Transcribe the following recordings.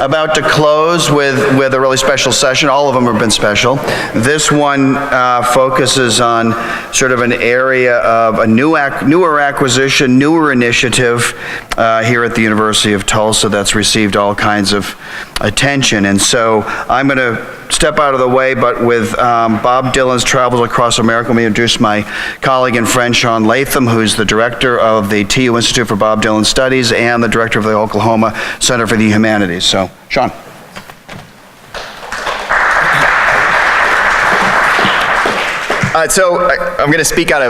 about to close with a really special session. All of them have been special. This one focuses on sort of an area of a newer acquisition, newer initiative here at the University of Tulsa that's received all kinds of attention. And so I'm going to step out of the way, but with Bob Dylan's Travels Across America, let me introduce my colleague and friend Sean Latham, who's the director of the TU Institute for Bob Dylan Studies and the director of the Oklahoma Center for the Humanities. So, Sean. So I'm going to speak out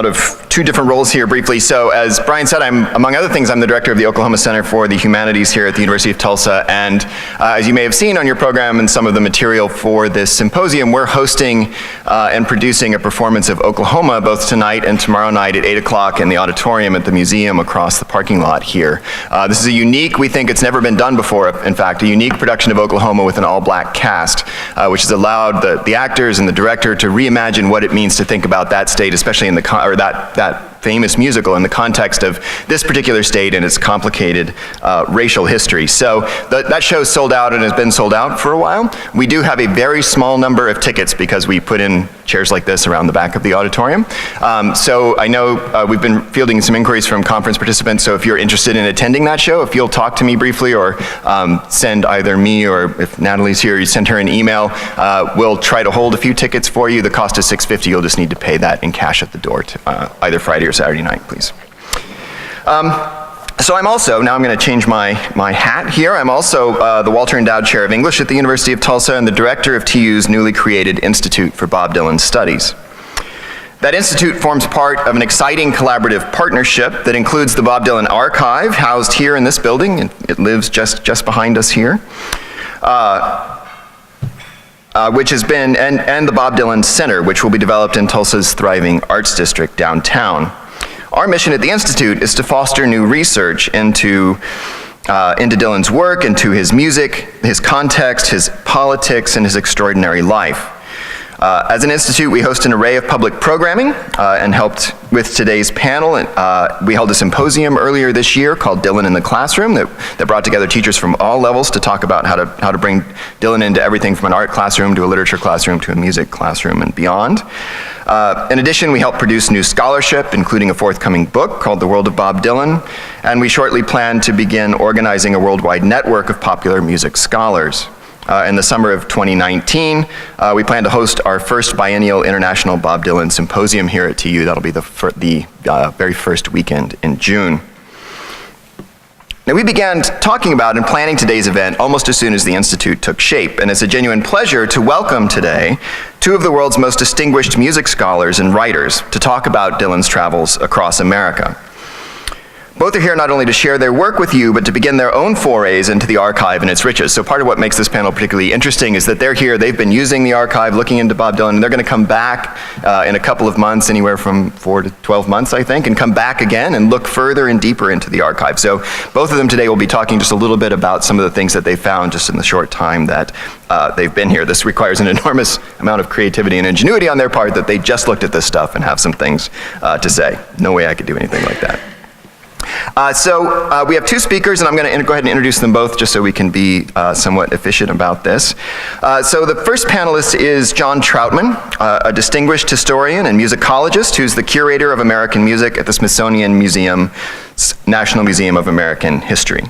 of two different roles here briefly. So as Brian said, among other things, I'm the director of the Oklahoma Center for the Humanities here at the University of Tulsa. And as you may have seen on your program and some of the material for this symposium, we're hosting and producing a performance of Oklahoma both tonight and tomorrow night at 8 o'clock in the auditorium at the museum across the parking lot here. This is a unique, we think it's never been done before, in fact, a unique production of Oklahoma with an all-black cast, which has allowed the actors and the director to reimagine what it means to think about that state, especially in that famous musical in the context of this particular state and its complicated racial history. So that show's sold out and has been sold out for a while. We do have a very small number of tickets because we put in chairs like this around the back of the auditorium. So I know we've been fielding some inquiries from conference participants, so if you're interested in attending that show, if you'll talk to me briefly or send either me or if Natalie's here, you send her an email, we'll try to hold a few tickets for you. The cost is $6.50. You'll just need to pay that in cash at the door to, either Friday or Saturday night, please. So I'm also, now I'm going to change my hat here, I'm also the Walter Endowed Chair of English at the University of Tulsa and the director of TU's newly created Institute for Bob Dylan Studies. That institute forms part of an exciting collaborative partnership that includes the Bob Dylan Archive, housed here in this building, and it lives just behind us here, which has been, and the Bob Dylan Center, which will be developed in Tulsa's thriving arts district downtown. Our mission at the Institute is to foster new research into Dylan's work, into his music, his context, his politics, and his extraordinary life. As an institute, we host an array of public programming and helped with today's panel. We held a symposium earlier this year called Dylan in the Classroom that brought together teachers from all levels to talk about how to bring Dylan into everything from an art classroom to a literature classroom to a music classroom and beyond. In addition, we helped produce new scholarship, including a forthcoming book called The World of Bob Dylan, and we shortly plan to begin organizing a worldwide network of popular music scholars. In the summer of 2019, we plan to host our first biennial International Bob Dylan Symposium here at TU. That'll be the very first weekend in June. Now, we began talking about and planning today's event almost as soon as the Institute took shape, and it's a genuine pleasure to welcome today two of the world's most distinguished music scholars and writers to talk about Dylan's travels across America. Both are here not only to share their work with you, but to begin their own forays into the archive and its riches. So part of what makes this panel particularly interesting is that they're here, they've been using the archive, looking into Bob Dylan, and they're going to come back in a couple of months, anywhere from 4 to 12 months, I think, and come back again and look further and deeper into the archive. So both of them today will be talking just a little bit about some of the things that they found just in the short time that they've been here. This requires an enormous amount of creativity and ingenuity on their part that they just looked at this stuff and have some things to say. No way I could do anything like that. So we have two speakers, and I'm going to go ahead and introduce them both just so we can be somewhat efficient about this. So the first panelist is John Troutman, a distinguished historian and musicologist who's the curator of American music at the Smithsonian National Museum of American History.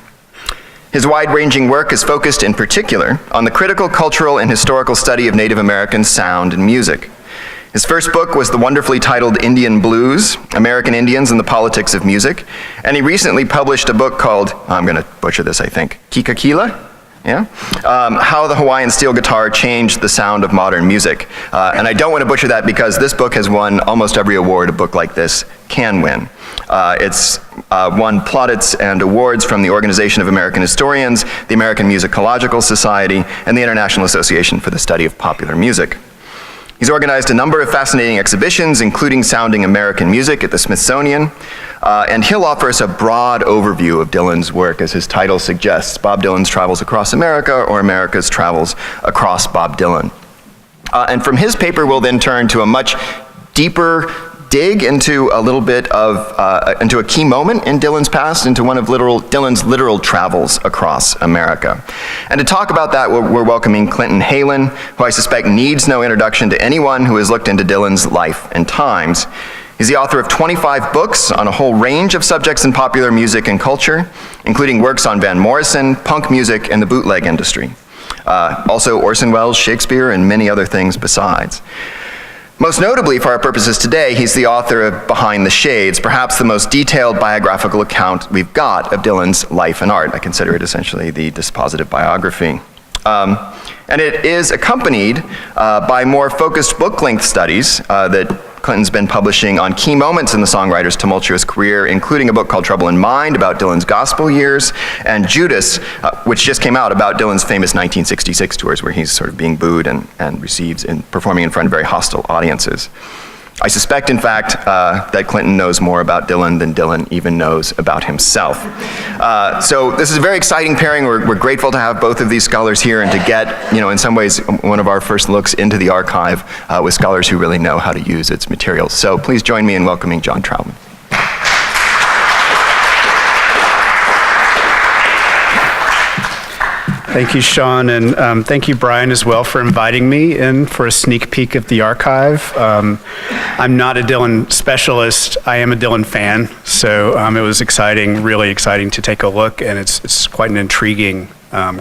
His wide-ranging work is focused in particular on the critical cultural and historical study of Native American sound and music. His first book was the wonderfully titled Indian Blues, American Indians and the Politics of Music, and he recently published a book called, I'm going to butcher this, I think, Kikakila? Yeah? How the Hawaiian Steel Guitar Changed the Sound of Modern Music. And I don't want to butcher that because this book has won almost every award a book like this can win. It's won plaudits and awards from the Organization of American Historians, the American Musicological Society, and the International Association for the Study of Popular Music. He's organized a number of fascinating exhibitions, including Sounding American Music at the Smithsonian, and he'll offer us a broad overview of Dylan's work, as his title suggests, Bob Dylan's Travels Across America, or America's Travels Across Bob Dylan. And from his paper, we'll then turn to a much deeper dig into a little bit of, into a key moment in Dylan's past, into one of Dylan's literal travels across America. And to talk about that, we're welcoming Clinton Heylin, who I suspect needs no introduction to anyone who has looked into Dylan's life and times. He's the author of 25 books on a whole range of subjects in popular music and culture, including works on Van Morrison, punk music, and the bootleg industry. Also Orson Welles, Shakespeare, and many other things besides. Most notably, for our purposes today, he's the author of Behind the Shades, perhaps the most detailed biographical account we've got of Dylan's life and art. I consider it essentially the dispositive biography. And it is accompanied by more focused book-length studies that Clinton's been publishing on key moments in the songwriter's tumultuous career, including a book called Trouble in Mind about Dylan's gospel years, and Judas, which just came out, about Dylan's famous 1966 tours, where he's sort of being booed and receives and performing in front of very hostile audiences. I suspect, in fact, that Clinton knows more about Dylan than Dylan even knows about himself. So this is a very exciting pairing. We're grateful to have both of these scholars here and to get, in some ways, one of our first looks into the archive with scholars who really know how to use its materials. So please join me in welcoming John Troutman. Thank you, Sean, and thank you, Brian, as well, for inviting me in for a sneak peek at the archive. I'm not a Dylan specialist. I am a Dylan fan, so it was exciting, really exciting to take a look, and it's quite an intriguing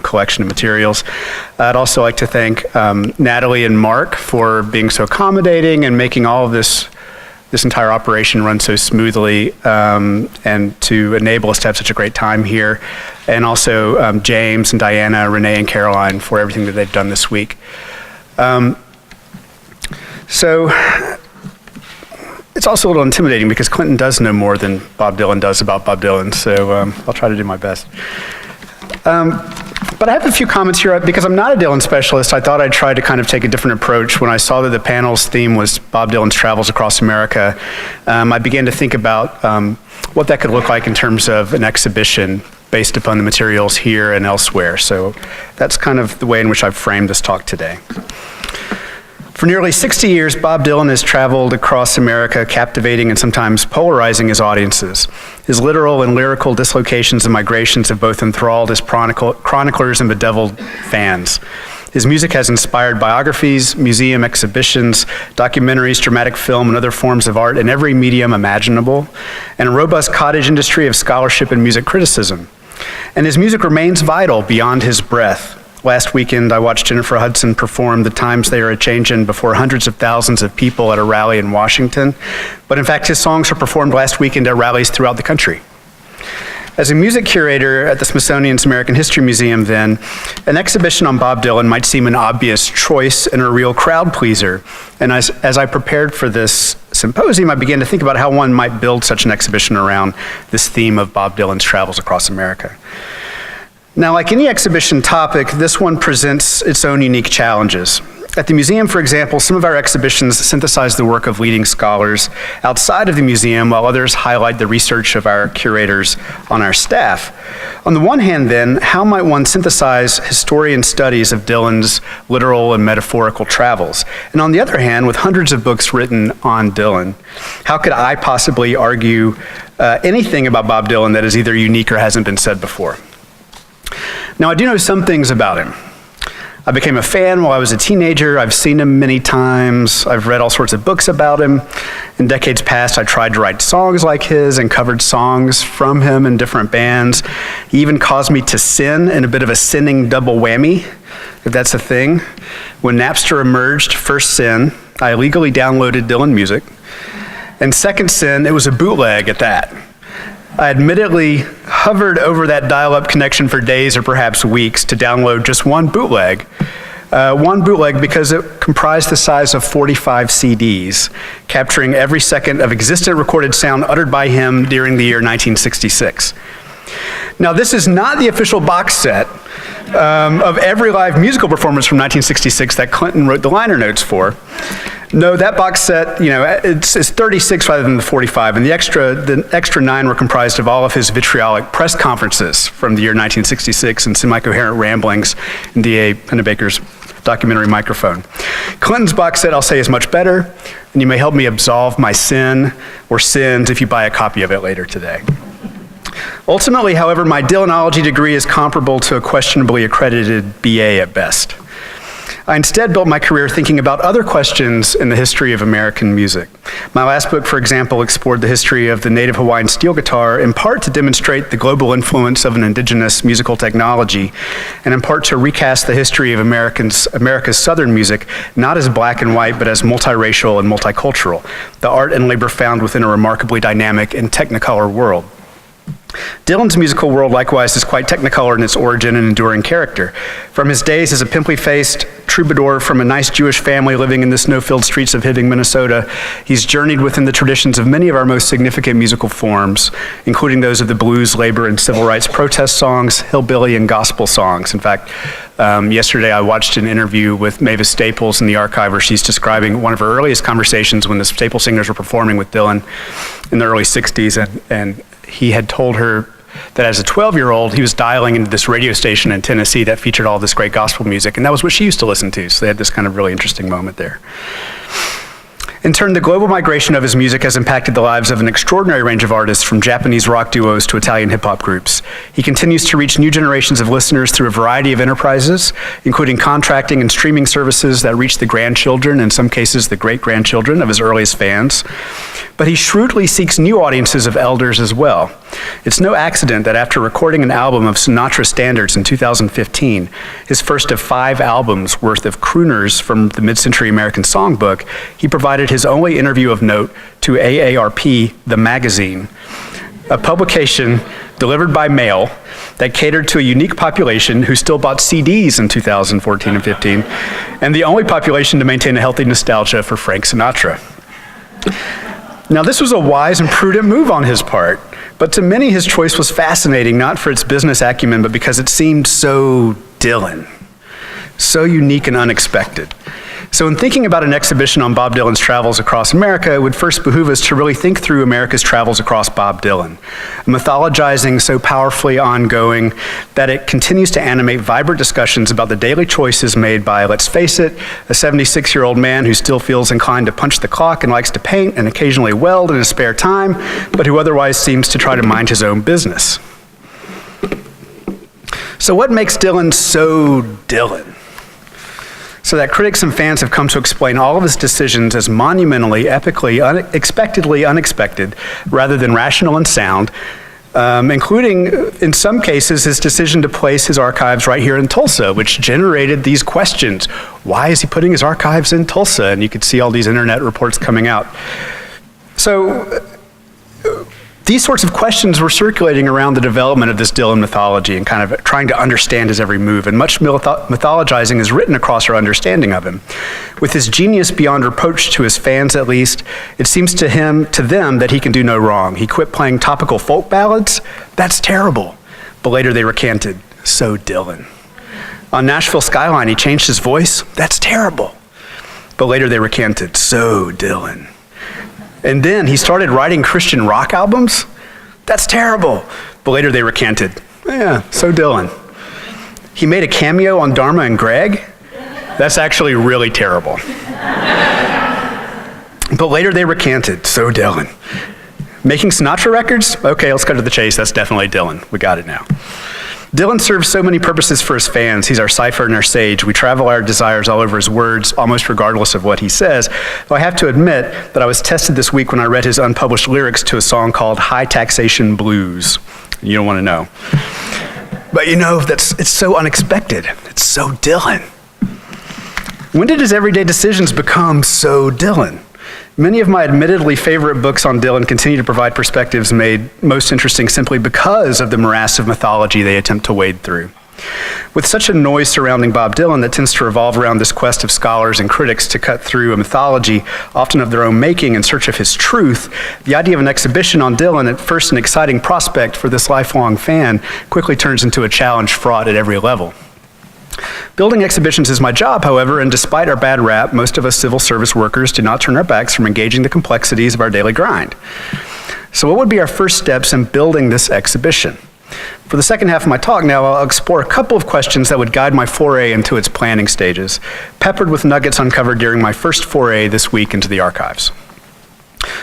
collection of materials. I'd also like to thank Natalie and Mark for being so accommodating and making all of this entire operation run so smoothly, and to enable us to have such a great time here. And also James and Diana, Renee and Caroline for everything that they've done this week. So it's also a little intimidating because Clinton does know more than Bob Dylan does about Bob Dylan, so I'll try to do my best. But I have a few comments here. Because I'm not a Dylan specialist, I thought I'd try to kind of take a different approach. When I saw that the panel's theme was Bob Dylan's travels across America, I began to think about what that could look like in terms of an exhibition based upon the materials here and elsewhere. So that's kind of the way in which I've framed this talk today. For nearly 60 years, Bob Dylan has traveled across America, captivating and sometimes polarizing his audiences. His literal and lyrical dislocations and migrations have both enthralled his chroniclers and bedeviled fans. His music has inspired biographies, museum exhibitions, documentaries, dramatic film, and other forms of art in every medium imaginable, and a robust cottage industry of scholarship and music criticism. And his music remains vital beyond his breath. Last weekend, I watched Jennifer Hudson perform The Times They Are A-Changin' before hundreds of thousands of people at a rally in Washington. But in fact, his songs were performed last weekend at rallies throughout the country. As a music curator at the Smithsonian's American History Museum then, an exhibition on Bob Dylan might seem an obvious choice and a real crowd pleaser. And as I prepared for this symposium, I began to think about how one might build such an exhibition around this theme of Bob Dylan's travels across America. Now, like any exhibition topic, this one presents its own unique challenges. At the museum, for example, some of our exhibitions synthesize the work of leading scholars outside of the museum, while others highlight the research of our curators on our staff. On the one hand, then, how might one synthesize historian studies of Dylan's literal and metaphorical travels? And on the other hand, with hundreds of books written on Dylan, how could I possibly argue anything about Bob Dylan that is either unique or hasn't been said before? Now, I do know some things about him. I became a fan while I was a teenager. I've seen him many times. I've read all sorts of books about him. In decades past, I tried to write songs like his and covered songs from him in different bands. He even caused me to sin in a bit of a sinning double whammy, if that's a thing. When Napster emerged, first sin, I illegally downloaded Dylan music. And second sin, it was a bootleg at that. I admittedly hovered over that dial-up connection for days or perhaps weeks to download just one bootleg. One bootleg because it comprised the size of 45 CDs, capturing every second of existent recorded sound uttered by him during the year 1966. Now, this is not the official box set of every live musical performance from 1966 that Clinton wrote the liner notes for. No, that box set, it's 36 rather than the 45, and the extra 9 were comprised of all of his vitriolic press conferences from the year 1966 and semi-coherent ramblings in D.A. Pennebaker's documentary microphone. Clinton's box set, I'll say, is much better, and you may help me absolve my sin or sins if you buy a copy of it later today. Ultimately, however, my Dylanology degree is comparable to a questionably accredited BA at best. I instead built my career thinking about other questions in the history of American music. My last book, for example, explored the history of the native Hawaiian steel guitar, in part to demonstrate the global influence of an indigenous musical technology, and in part to recast the history of America's Southern music, not as black and white, but as multiracial and multicultural, the art and labor found within a remarkably dynamic and technicolor world. Dylan's musical world, likewise, is quite technicolor in its origin and enduring character. From his days as a pimply-faced troubadour from a nice Jewish family living in the snow-filled streets of Hibbing, Minnesota, he's journeyed within the traditions of many of our most significant musical forms, including those of the blues, labor, and civil rights protest songs, hillbilly, and gospel songs. In fact, yesterday I watched an interview with Mavis Staples in the archive where she's describing one of her earliest conversations when the Staples singers were performing with Dylan in the early 60s, and he had told her that as a 12-year-old, he was dialing into this radio station in Tennessee that featured all this great gospel music, and that was what she used to listen to, so they had this kind of really interesting moment there. In turn, the global migration of his music has impacted the lives of an extraordinary range of artists, from Japanese rock duos to Italian hip-hop groups. He continues to reach new generations of listeners through a variety of enterprises, including contracting and streaming services that reach the grandchildren, in some cases the great-grandchildren, of his earliest fans. But he shrewdly seeks new audiences of elders as well. It's no accident that after recording an album of Sinatra standards in 2015, his first of 5 albums worth of crooners from the Mid-Century American Songbook, he provided his only interview of note to AARP, the magazine, a publication delivered by mail that catered to a unique population who still bought CDs in 2014 and 15, and the only population to maintain a healthy nostalgia for Frank Sinatra. Now, this was a wise and prudent move on his part, but to many his choice was fascinating, not for its business acumen, but because it seemed so Dylan, so unique and unexpected. So in thinking about an exhibition on Bob Dylan's travels across America, it would first behoove us to really think through America's travels across Bob Dylan, mythologizing so powerfully ongoing that it continues to animate vibrant discussions about the daily choices made by, let's face it, a 76-year-old man who still feels inclined to punch the clock and likes to paint and occasionally weld in his spare time, but who otherwise seems to try to mind his own business. So what makes Dylan so Dylan? So that critics and fans have come to explain all of his decisions as monumentally, epically, unexpectedly unexpected, rather than rational and sound, including, in some cases, his decision to place his archives right here in Tulsa, which generated these questions. Why is he putting his archives in Tulsa? And you could see all these internet reports coming out. So these sorts of questions were circulating around the development of this Dylan mythology and kind of trying to understand his every move, and much mythologizing is written across our understanding of him. With his genius beyond reproach to his fans, at least, it seems to them that he can do no wrong. He quit playing topical folk ballads? That's terrible. But later they recanted, so Dylan. On Nashville Skyline, he changed his voice? That's terrible. But later they recanted, so Dylan. And then he started writing Christian rock albums? That's terrible. But later they recanted. Yeah, so Dylan. He made a cameo on Dharma and Greg? That's actually really terrible. But later they recanted. So Dylan. Making Sinatra records? Okay, let's cut to the chase. That's definitely Dylan. We got it now. Dylan serves so many purposes for his fans. He's our cipher and our sage. We travel our desires all over his words, almost regardless of what he says. Though I have to admit that I was tested this week when I read his unpublished lyrics to a song called High Taxation Blues. You don't want to know. But you know, it's so unexpected. It's so Dylan. When did his everyday decisions become so Dylan? Many of my admittedly favorite books on Dylan continue to provide perspectives made most interesting simply because of the morass of mythology they attempt to wade through. With such a noise surrounding Bob Dylan that tends to revolve around this quest of scholars and critics to cut through a mythology, often of their own making, in search of his truth, the idea of an exhibition on Dylan, at first an exciting prospect for this lifelong fan, quickly turns into a challenge fraught at every level. Building exhibitions is my job, however, and despite our bad rap, most of us civil service workers do not turn our backs from engaging the complexities of our daily grind. So what would be our first steps in building this exhibition? For the second half of my talk now, I'll explore a couple of questions that would guide my foray into its planning stages, peppered with nuggets uncovered during my first foray this week into the archives.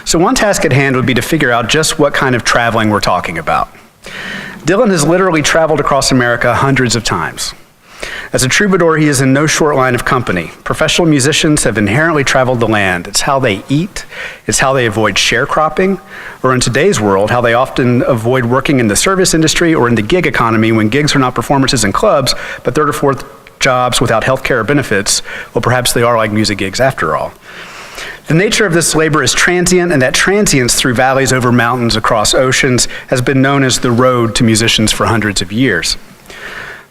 So one task at hand would be to figure out just what kind of traveling we're talking about. Dylan has literally traveled across America hundreds of times. As a troubadour, he is in no short line of company. Professional musicians have inherently traveled the land. It's how they eat, it's how they avoid sharecropping, or in today's world, how they often avoid working in the service industry or in the gig economy when gigs are not performances in clubs, but third or fourth jobs without health care or benefits. Well, perhaps they are like music gigs after all. The nature of this labor is transient, and that transience through valleys, over mountains, across oceans, has been known as the road to musicians for hundreds of years.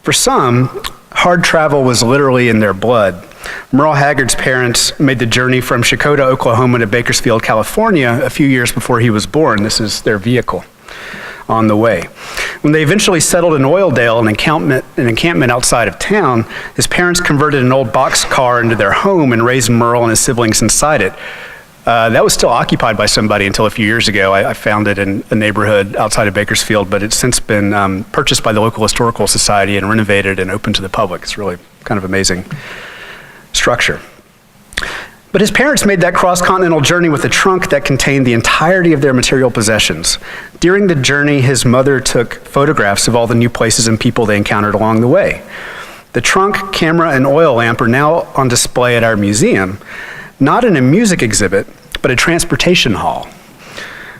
For some, hard travel was literally in their blood. Merle Haggard's parents made the journey from Chakota, Oklahoma to Bakersfield, California a few years before he was born. This is their vehicle on the way. When they eventually settled in Oildale, an encampment outside of town, his parents converted an old boxcar into their home and raised Merle and his siblings inside it. That was still occupied by somebody until a few years ago. I found it in a neighborhood outside of Bakersfield, but it's since been purchased by the local historical society and renovated and open to the public. It's really kind of amazing structure. But his parents made that cross-continental journey with a trunk that contained the entirety of their material possessions. During the journey, his mother took photographs of all the new places and people they encountered along the way. The trunk, camera, and oil lamp are now on display at our museum, not in a music exhibit, but a transportation hall.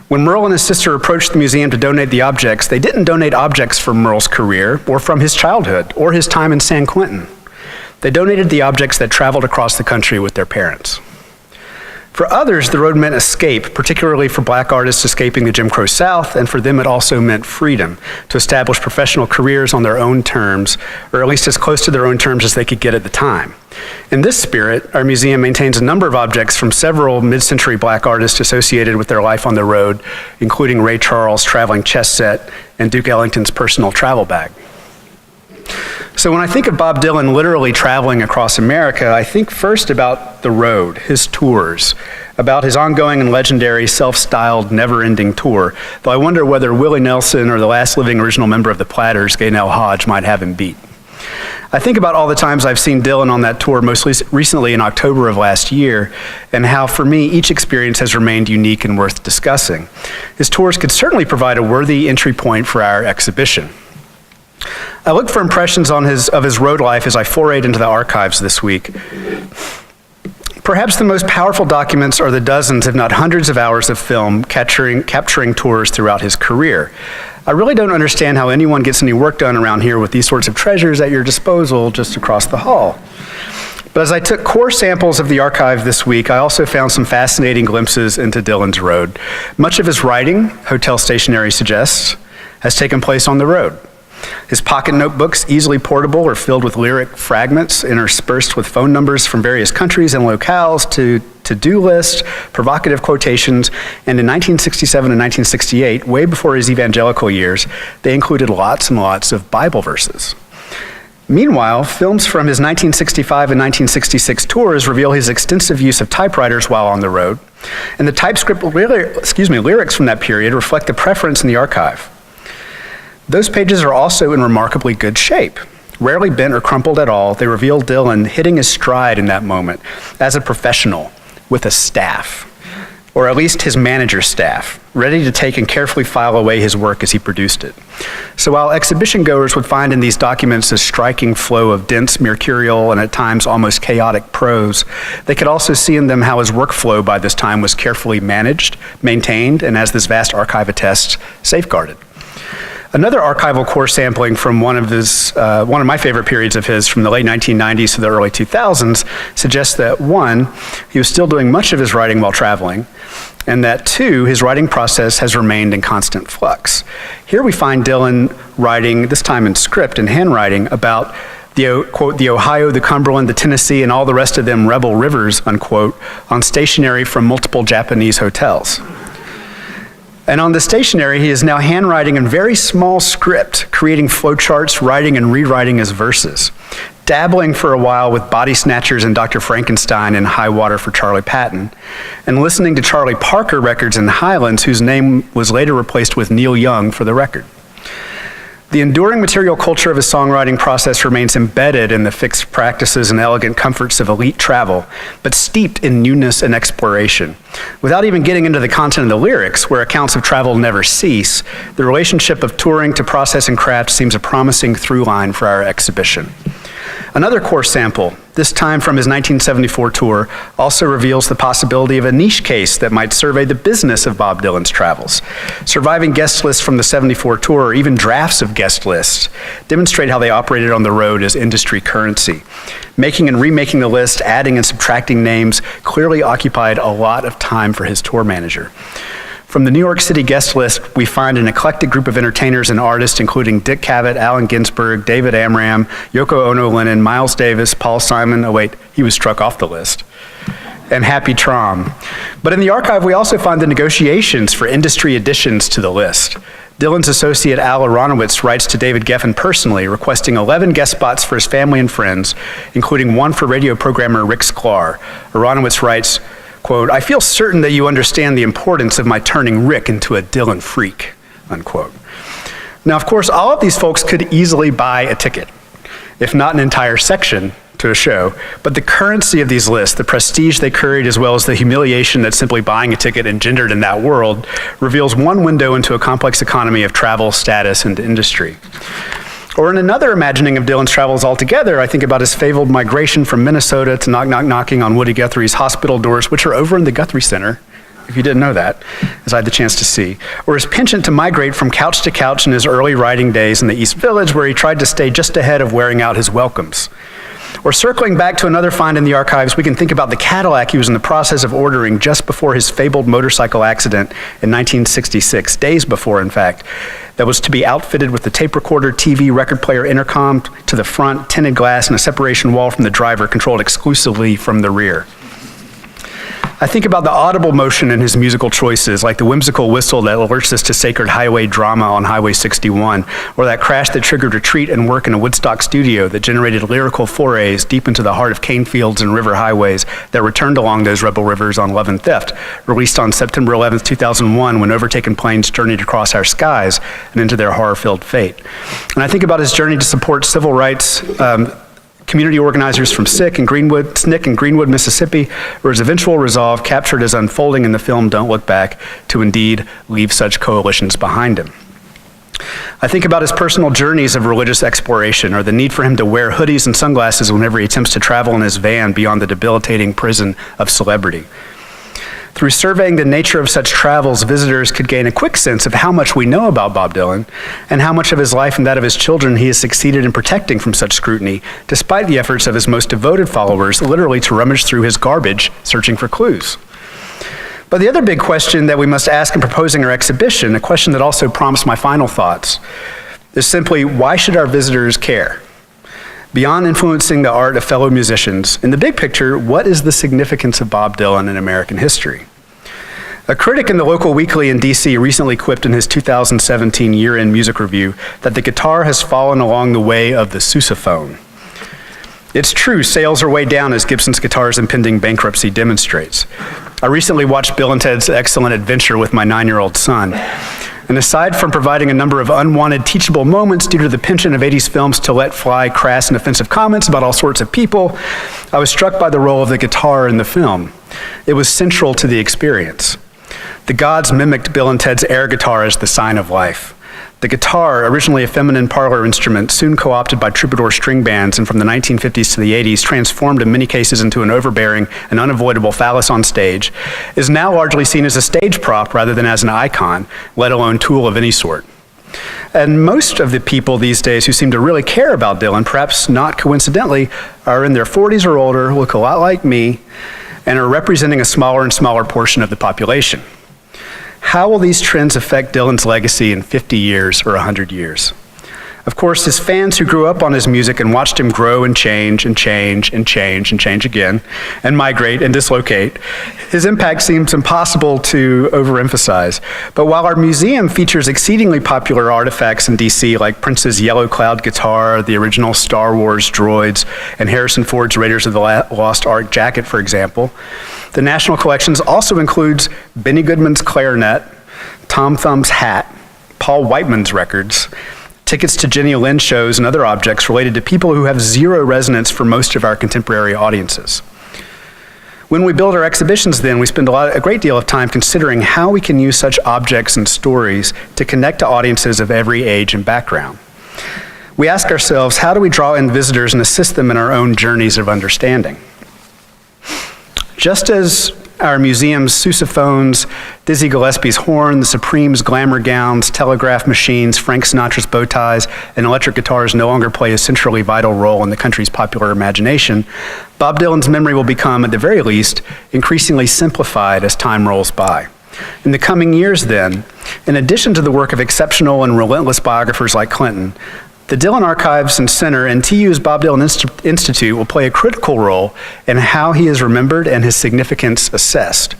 When Merle and his sister approached the museum to donate the objects, they didn't donate objects from Merle's career or from his childhood or his time in San Quentin. They donated the objects that traveled across the country with their parents. For others, the road meant escape, particularly for black artists escaping the Jim Crow South, and for them it also meant freedom, to establish professional careers on their own terms, or at least as close to their own terms as they could get at the time. In this spirit, our museum maintains a number of objects from several mid-century black artists associated with their life on the road, including Ray Charles' traveling chess set and Duke Ellington's personal travel bag. So when I think of Bob Dylan literally traveling across America, I think first about the road, his tours, about his ongoing and legendary self-styled never-ending tour, though I wonder whether Willie Nelson or the last living original member of the Platters, Gaynell Hodge, might have him beat. I think about all the times I've seen Dylan on that tour, most recently in October of last year, and how for me each experience has remained unique and worth discussing. His tours could certainly provide a worthy entry point for our exhibition. I looked for impressions of his road life as I forayed into the archives this week. Perhaps the most powerful documents are the dozens, if not hundreds of hours of film capturing tours throughout his career. I really don't understand how anyone gets any work done around here with these sorts of treasures at your disposal just across the hall. But as I took core samples of the archive this week, I also found some fascinating glimpses into Dylan's road. Much of his writing, Hotel Stationery suggests, has taken place on the road. His pocket notebooks, easily portable, are filled with lyric fragments interspersed with phone numbers from various countries and locales, to-do lists, provocative quotations, and in 1967 and 1968, way before his evangelical years, they included lots and lots of Bible verses. Meanwhile, films from his 1965 and 1966 tours reveal his extensive use of typewriters while on the road, and the TypeScript lyrics from that period reflect the preference in the archive. Those pages are also in remarkably good shape. Rarely bent or crumpled at all, they reveal Dylan hitting his stride in that moment as a professional with a staff, or at least his manager's staff, ready to take and carefully file away his work as he produced it. So while exhibition goers would find in these documents a striking flow of dense, mercurial, and at times almost chaotic prose, they could also see in them how his workflow by this time was carefully managed, maintained, and as this vast archive attests, safeguarded. Another archival core sampling from one of my favorite periods of his, from the late 1990s to the early 2000s, suggests that 1, he was still doing much of his writing while traveling, and that 2, his writing process has remained in constant flux. Here we find Dylan writing, this time in script and handwriting, about the, quote, the Ohio, the Cumberland, the Tennessee, and all the rest of them rebel rivers, unquote, on stationery from multiple Japanese hotels. And on the stationery, he is now handwriting in very small script, creating flowcharts, writing and rewriting his verses, dabbling for a while with Body Snatchers and Dr. Frankenstein in High Water for Charlie Patton, and listening to Charlie Parker records in Heylin, whose name was later replaced with Neil Young for the record. The enduring material culture of his songwriting process remains embedded in the fixed practices and elegant comforts of elite travel, but steeped in newness and exploration. Without even getting into the content of the lyrics, where accounts of travel never cease, the relationship of touring to process and craft seems a promising through line for our exhibition. Another core sample, this time from his 1974 tour, also reveals the possibility of a niche case that might survey the business of Bob Dylan's travels. Surviving guest lists from the 74 tour, or even drafts of guest lists, demonstrate how they operated on the road as industry currency. Making and remaking the list, adding and subtracting names, clearly occupied a lot of time for his tour manager. From the New York City guest list, we find an eclectic group of entertainers and artists, including Dick Cavett, Allen Ginsberg, David Amram, Yoko Ono Lennon, Miles Davis, Paul Simon, oh wait, he was struck off the list, and Happy Traum. But in the archive, we also find the negotiations for industry additions to the list. Dylan's associate Al Aronowitz writes to David Geffen personally, requesting 11 guest spots for his family and friends, including one for radio programmer Rick Sklar. Aronowitz writes, quote, "I feel certain that you understand the importance of my turning Rick into a Dylan freak," unquote. Now, of course, all of these folks could easily buy a ticket, if not an entire section, to a show, but the currency of these lists, the prestige they carried, as well as the humiliation that simply buying a ticket engendered in that world, reveals one window into a complex economy of travel, status, and industry. Or in another imagining of Dylan's travels altogether, I think about his fabled migration from Minnesota to knocking on Woody Guthrie's hospital doors, which are over in the Guthrie Center, if you didn't know that, as I had the chance to see. Or his penchant to migrate from couch to couch in his early writing days in the East Village, where he tried to stay just ahead of wearing out his welcomes. Or circling back to another find in the archives, we can think about the Cadillac he was in the process of ordering just before his fabled motorcycle accident in 1966, days before, in fact, that was to be outfitted with the tape recorder, TV, record player, intercom to the front, tinted glass, and a separation wall from the driver controlled exclusively from the rear. I think about the audible motion in his musical choices, like the whimsical whistle that alerts us to sacred highway drama on Highway 61, or that crash that triggered retreat and work in a Woodstock studio that generated lyrical forays deep into the heart of cane fields and river highways that returned along those rebel rivers on Love and Theft, released on September 11, 2001, when overtaken planes journeyed across our skies and into their horror-filled fate. And I think about his journey to support civil rights community organizers from SNCC and Greenwood, Mississippi, or his eventual resolve, captured as unfolding in the film Don't Look Back, to indeed leave such coalitions behind him. I think about his personal journeys of religious exploration, or the need for him to wear hoodies and sunglasses whenever he attempts to travel in his van beyond the debilitating prison of celebrity. Through surveying the nature of such travels, visitors could gain a quick sense of how much we know about Bob Dylan and how much of his life and that of his children he has succeeded in protecting from such scrutiny, despite the efforts of his most devoted followers literally to rummage through his garbage searching for clues. But the other big question that we must ask in proposing our exhibition, a question that also prompts my final thoughts, is simply, why should our visitors care? Beyond influencing the art of fellow musicians, in the big picture, what is the significance of Bob Dylan in American history? A critic in the local weekly in DC recently quipped in his 2017 year-end music review that the guitar has fallen along the way of the sousaphone. It's true, sales are way down, as Gibson's guitar's impending bankruptcy demonstrates. I recently watched Bill and Ted's Excellent Adventure with my 9-year-old son. And aside from providing a number of unwanted teachable moments due to the penchant of 80s films to let fly crass and offensive comments about all sorts of people, I was struck by the role of the guitar in the film. It was central to the experience. The gods mimicked Bill and Ted's air guitar as the sign of life. The guitar, originally a feminine parlor instrument, soon co-opted by troubadour string bands, and from the 1950s to the 80s transformed in many cases into an overbearing and unavoidable phallus on stage, is now largely seen as a stage prop rather than as an icon, let alone tool of any sort. And most of the people these days who seem to really care about Dylan, perhaps not coincidentally, are in their 40s or older, look a lot like me, and are representing a smaller and smaller portion of the population. How will these trends affect Dylan's legacy in 50 years or 100 years? Of course, his fans who grew up on his music and watched him grow and change and change and change and change again, and migrate and dislocate, his impact seems impossible to overemphasize. But while our museum features exceedingly popular artifacts in DC, like Prince's Yellow Cloud guitar, the original Star Wars droids, and Harrison Ford's Raiders of the Lost Ark jacket, for example, the National Collections also includes Benny Goodman's clarinet, Tom Thumb's hat, Paul Whiteman's records, tickets to Jenny Lin shows, and other objects related to people who have zero resonance for most of our contemporary audiences. When we build our exhibitions, then, we spend a great deal of time considering how we can use such objects and stories to connect to audiences of every age and background. We ask ourselves, how do we draw in visitors and assist them in our own journeys of understanding? Just as our museum's sousaphones, Dizzy Gillespie's horn, the Supremes' glamour gowns, telegraph machines, Frank Sinatra's bow ties, and electric guitars no longer play a centrally vital role in the country's popular imagination, Bob Dylan's memory will become, at the very least, increasingly simplified as time rolls by. In the coming years, then, in addition to the work of exceptional and relentless biographers like Clinton, the Dylan Archives and Center and TU's Bob Dylan Institute will play a critical role in how he is remembered and his significance assessed.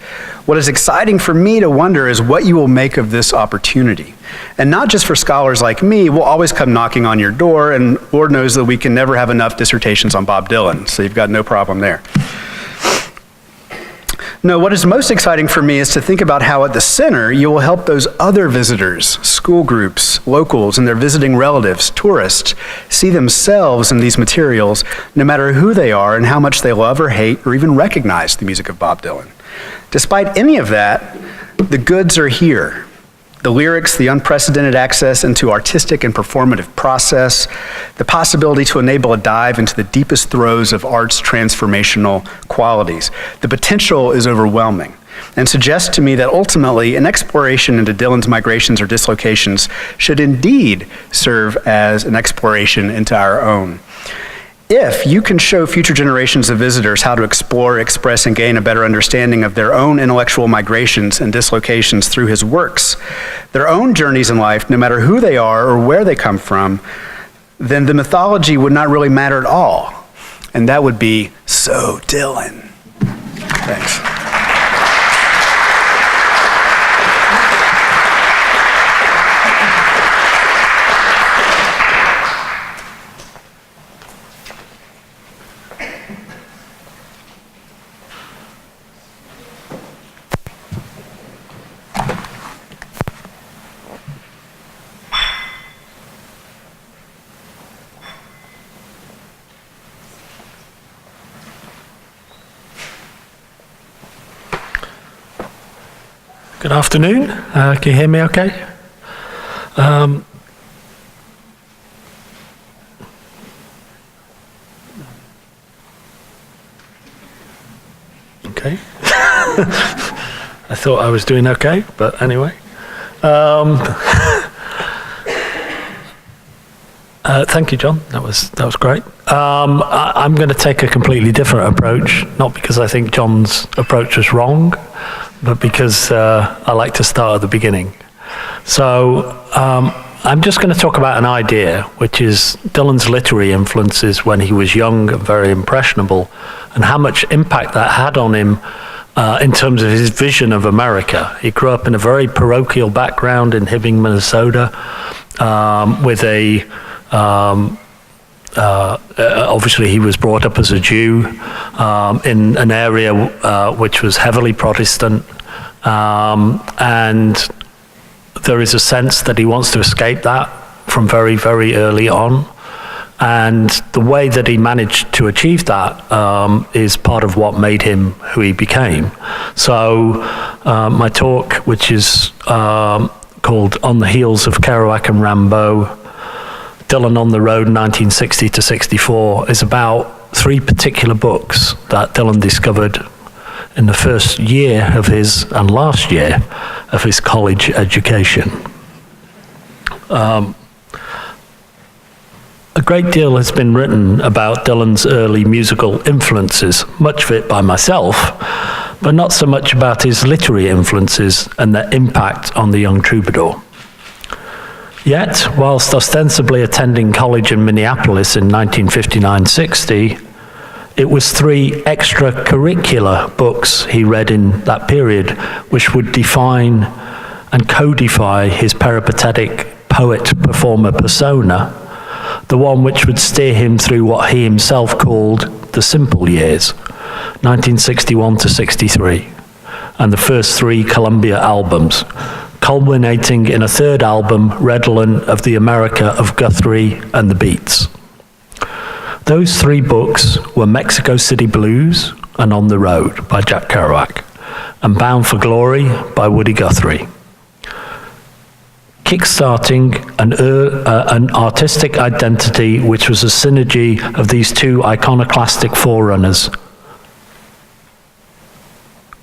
What is exciting for me to wonder is what you will make of this opportunity. And not just for scholars like me, we'll always come knocking on your door, and Lord knows that we can never have enough dissertations on Bob Dylan, so you've got no problem there. No, what is most exciting for me is to think about how at the center you will help those other visitors, school groups, locals, and their visiting relatives, tourists, see themselves in these materials, no matter who they are and how much they love or hate or even recognize the music of Bob Dylan. Despite any of that, the goods are here. The lyrics, the unprecedented access into artistic and performative process, the possibility to enable a dive into the deepest throes of art's transformational qualities. The potential is overwhelming and suggests to me that ultimately an exploration into Dylan's migrations or dislocations should indeed serve as an exploration into our own. If you can show future generations of visitors how to explore, express, and gain a better understanding of their own intellectual migrations and dislocations through his works, their own journeys in life, no matter who they are or where they come from, then the mythology would not really matter at all. And that would be so Dylan. Thanks. Good afternoon. Can you hear me okay? Okay. I thought I was doing okay, but anyway. Thank you, John. That was great. I'm going to take a completely different approach, not because I think John's approach was wrong, but because I like to start at the beginning. So I'm just going to talk about an idea, which is Dylan's literary influences when he was young and very impressionable, and how much impact that had on him in terms of his vision of America. He grew up in a very parochial background in Hibbing, Minnesota, with a obviously he was brought up as a Jew in an area which was heavily Protestant, and there is a sense that he wants to escape that from very, very early on. And the way that he managed to achieve that is part of what made him who he became. So my talk, which is called On the Heels of Kerouac and Rimbaud, Dylan on the Road 1960 to 64, is about three particular books that Dylan discovered in the first year of his, and last year of his college education. A great deal has been written about Dylan's early musical influences, much of it by myself, but not so much about his literary influences and their impact on the young troubadour. Yet, whilst ostensibly attending college in Minneapolis in 1959-60, it was three extracurricular books he read in that period which would define and codify his peripatetic poet-performer persona, the one which would steer him through what he himself called the simple years, 1961 to 63, and the first three Columbia albums, culminating in a third album, redolent of the America of Guthrie and the Beats. Those three books were Mexico City Blues and On the Road by Jack Kerouac, and Bound for Glory by Woody Guthrie. Kickstarting an artistic identity which was a synergy of these two iconoclastic forerunners.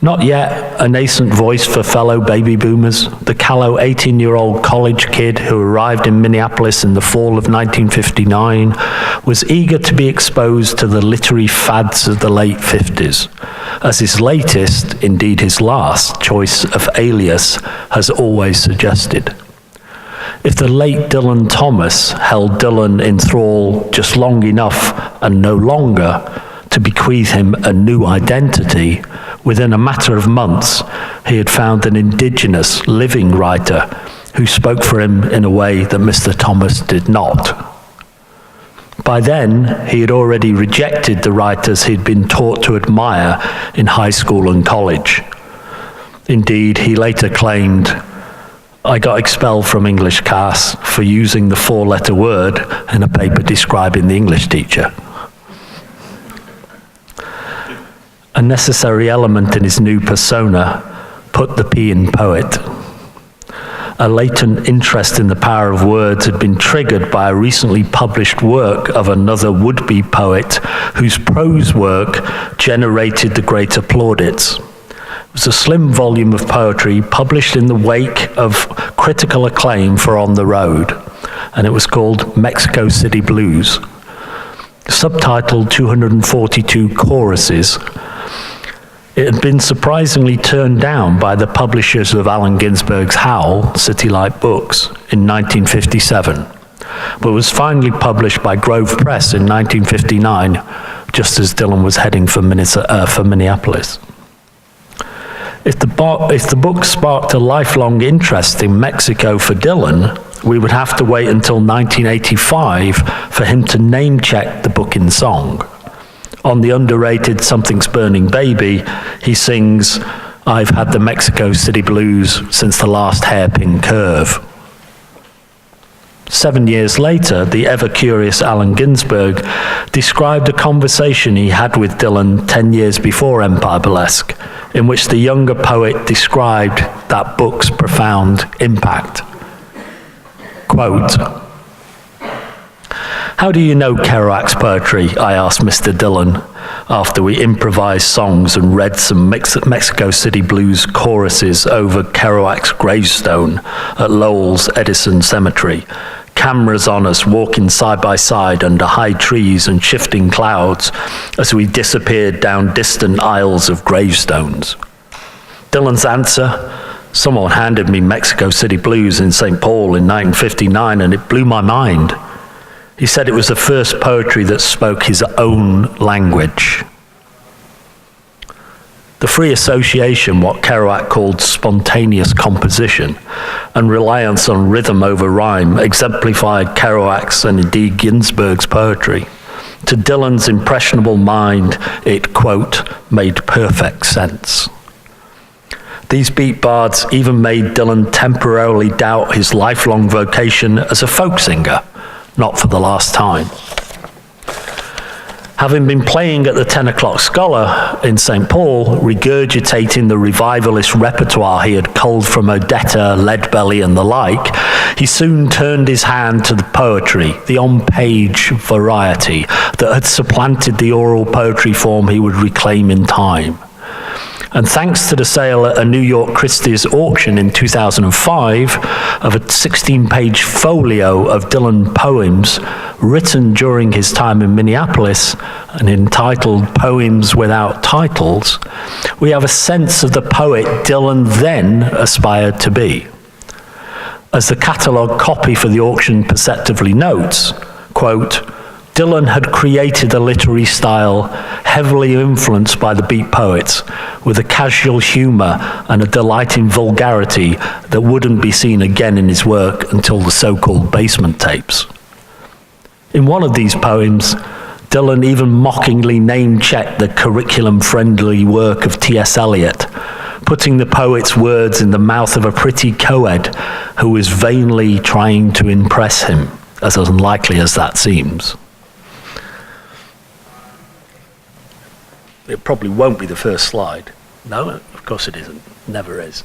Not yet a nascent voice for fellow baby boomers, the callow 18-year-old college kid who arrived in Minneapolis in the fall of 1959 was eager to be exposed to the literary fads of the late 50s, as his latest, indeed his last, choice of alias has always suggested. If the late Dylan Thomas held Dylan in thrall just long enough and no longer to bequeath him a new identity, within a matter of months, he had found an indigenous, living writer who spoke for him in a way that Mr. Thomas did not. By then, he had already rejected the writers he'd been taught to admire in high school and college. Indeed, he later claimed, "I got expelled from English class for using the four-letter word in a paper describing the English teacher." A necessary element in his new persona put the P in poet. A latent interest in the power of words had been triggered by a recently published work of another would-be poet whose prose work generated the greater plaudits. It was a slim volume of poetry published in the wake of critical acclaim for On the Road, and it was called Mexico City Blues. Subtitled 242 Choruses, it had been surprisingly turned down by the publishers of Allen Ginsberg's Howl, City Light Books, in 1957, but was finally published by Grove Press in 1959, just as Dylan was heading for Minneapolis. If the book sparked a lifelong interest in Mexico for Dylan, we would have to wait until 1985 for him to name-check the book in song. On the underrated Something's Burning Baby, he sings, "I've had the Mexico City blues since the last hairpin curve." 7 years later, the ever-curious Allen Ginsberg described a conversation he had with Dylan 10 years before Empire Burlesque, in which the younger poet described that book's profound impact. Quote, "How do you know Kerouac's poetry?" I asked Mr. Dylan, after we improvised songs and read some Mexico City Blues choruses over Kerouac's gravestone at Lowell's Edison Cemetery. Cameras on us, walking side by side under high trees and shifting clouds as we disappeared down distant aisles of gravestones. Dylan's answer, "Someone handed me Mexico City Blues in St. Paul in 1959 and it blew my mind." He said it was the first poetry that spoke his own language. The free association, what Kerouac called spontaneous composition, and reliance on rhythm over rhyme exemplified Kerouac's and indeed Ginsberg's poetry. To Dylan's impressionable mind, it, quote, "made perfect sense." These beat bards even made Dylan temporarily doubt his lifelong vocation as a folk singer, not for the last time. Having been playing at the 10 o'clock Scholar in St. Paul, regurgitating the revivalist repertoire he had culled from Odetta, Leadbelly and the like, he soon turned his hand to the poetry, the on-page variety that had supplanted the oral poetry form he would reclaim in time. And thanks to the sale at a New York Christie's auction in 2005 of a 16-page folio of Dylan poems written during his time in Minneapolis and entitled Poems Without Titles, we have a sense of the poet Dylan then aspired to be. As the catalogue copy for the auction perceptively notes, quote, "Dylan had created a literary style heavily influenced by the beat poets, with a casual humor and a delight in vulgarity that wouldn't be seen again in his work until the so-called basement tapes." In one of these poems, Dylan even mockingly name-checked the curriculum-friendly work of T.S. Eliot, putting the poet's words in the mouth of a pretty co-ed who is vainly trying to impress him, as unlikely as that seems. It probably won't be the first slide. No, of course it isn't. Never is.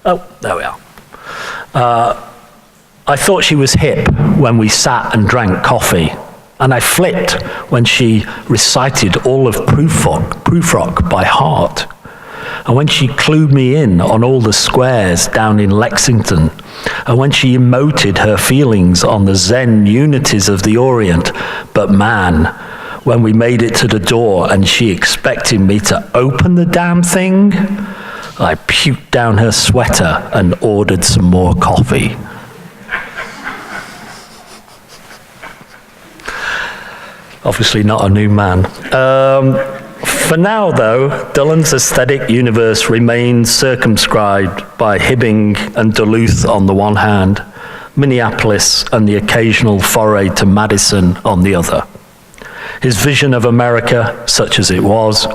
Oh, there we are. I thought she was hip when we sat and drank coffee, and I flipped when she recited all of Prufrock by heart. And when she clued me in on all the squares down in Lexington, and when she emoted her feelings on the Zen unities of the Orient, but man, when we made it to the door and she expected me to open the damn thing, I puked down her sweater and ordered some more coffee. Obviously not a new man. For now, though, Dylan's aesthetic universe remains circumscribed by Hibbing and Duluth on the one hand, Minneapolis and the occasional foray to Madison on the other. His vision of America, such as it was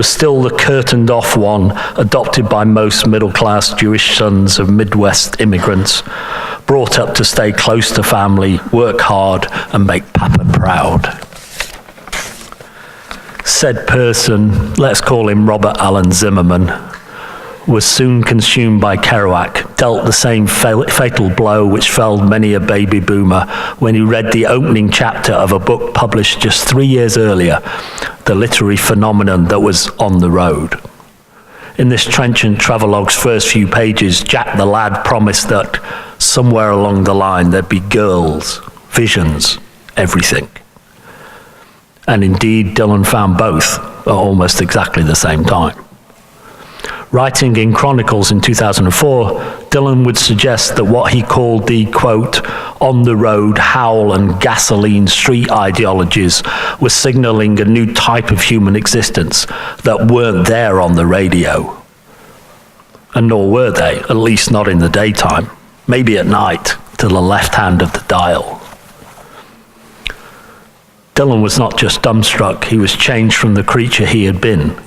still the curtained-off one adopted by most middle-class Jewish sons of Midwest immigrants, brought up to stay close to family, work hard, and make Papa proud. Said person, let's call him Robert Allen Zimmerman, was soon consumed by Kerouac, dealt the same fatal blow which felled many a baby boomer when he read the opening chapter of a book published just 3 years earlier, the literary phenomenon that was On the Road. In this trenchant travelogue's first few pages, Jack the lad promised that somewhere along the line there'd be girls, visions, everything. And indeed, Dylan found both at almost exactly the same time. Writing in Chronicles in 2004, Dylan would suggest that what he called the, quote, on-the-road howl and gasoline street ideologies were signaling a new type of human existence that weren't there on the radio. And nor were they, at least not in the daytime, maybe at night, to the left hand of the dial. Dylan was not just dumbstruck, he was changed from the creature he had been.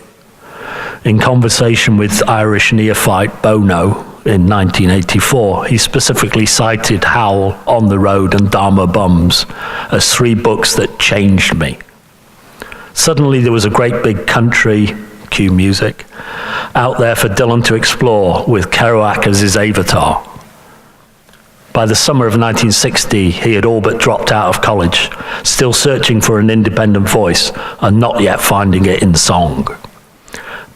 In conversation with Irish neophyte Bono in 1984, he specifically cited Howl, On the Road, and Dharma Bums as 3 books that changed me. Suddenly there was a great big country, cue music, out there for Dylan to explore with Kerouac as his avatar. By the summer of 1960, he had all but dropped out of college, still searching for an independent voice and not yet finding it in song.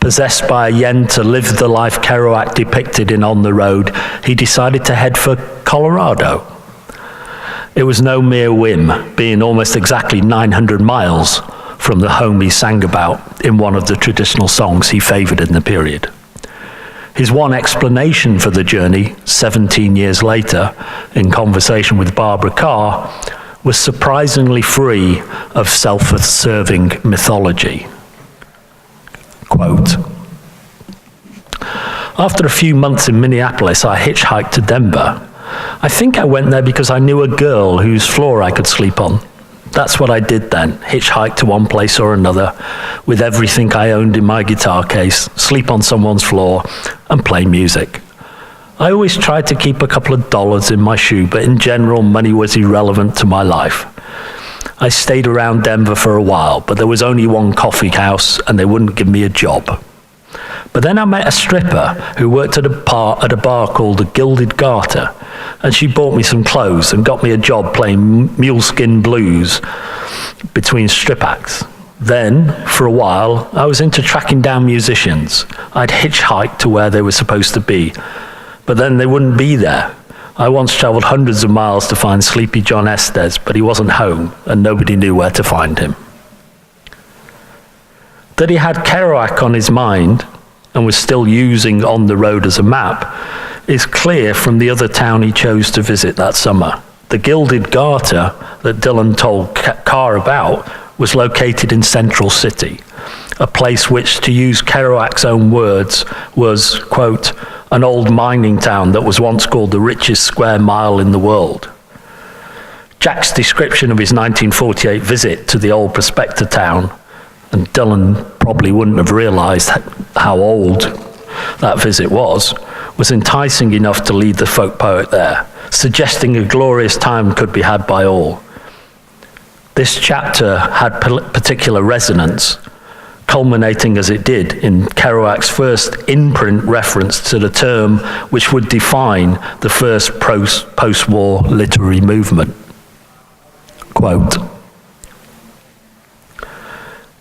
Possessed by a yen to live the life Kerouac depicted in On the Road, he decided to head for Colorado. It was no mere whim, being almost exactly 900 miles from the home he sang about in one of the traditional songs he favored in the period. His one explanation for the journey, 17 years later, in conversation with Barbara Carr, was surprisingly free of self-serving mythology. Quote, after a few months in Minneapolis, I hitchhiked to Denver. I think I went there because I knew a girl whose floor I could sleep on. That's what I did then, hitchhike to one place or another with everything I owned in my guitar case, sleep on someone's floor, and play music. I always tried to keep a couple of dollars in my shoe, but in general, money was irrelevant to my life. I stayed around Denver for a while, but there was only one coffee house, and they wouldn't give me a job. But then I met a stripper who worked at a bar called the Gilded Garter, and she bought me some clothes and got me a job playing muleskin blues between strip acts. Then, for a while, I was into tracking down musicians. I'd hitchhike to where they were supposed to be, but then they wouldn't be there. I once traveled hundreds of miles to find Sleepy John Estes, but he wasn't home, and nobody knew where to find him. That he had Kerouac on his mind, and was still using On the Road as a map, is clear from the other town he chose to visit that summer. The Gilded Garter that Dylan told Carr about was located in Central City, a place which, to use Kerouac's own words, was, quote, an old mining town that was once called the richest square mile in the world. Jack's description of his 1948 visit to the old prospector town, and Dylan probably wouldn't have realized how old that visit was enticing enough to lead the folk poet there, suggesting a glorious time could be had by all. This chapter had particular resonance, culminating as it did in Kerouac's first in-print reference to the term which would define the first post-war literary movement. Quote,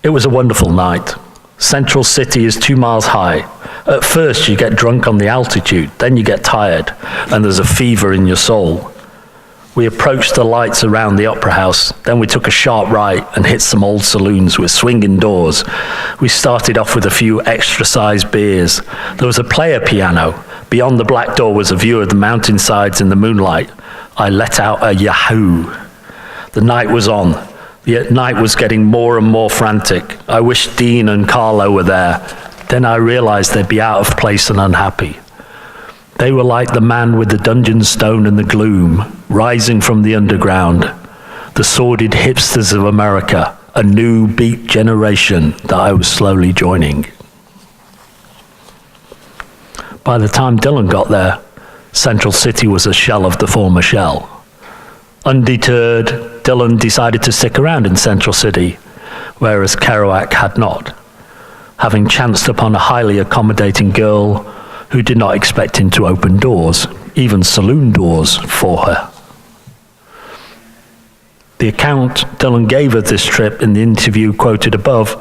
"It was a wonderful night. Central City is 2 miles high. At first you get drunk on the altitude, then you get tired, and there's a fever in your soul. We approached the lights around the Opera House, then we took a sharp right and hit some old saloons with swinging doors. We started off with a few extra-sized beers. There was a player piano. Beyond the black door was a view of the mountainsides in the moonlight. I let out a yahoo. The night was on. The night was getting more and more frantic. I wished Dean and Carlo were there. Then I realized they'd be out of place and unhappy. They were like the man with the dungeon stone and the gloom, rising from the underground, the sordid hipsters of America, a new beat generation that I was slowly joining." By the time Dylan got there, Central City was a shell of the former shell. Undeterred, Dylan decided to stick around in Central City, whereas Kerouac had not, having chanced upon a highly accommodating girl who did not expect him to open doors, even saloon doors, for her. The account Dylan gave of this trip in the interview quoted above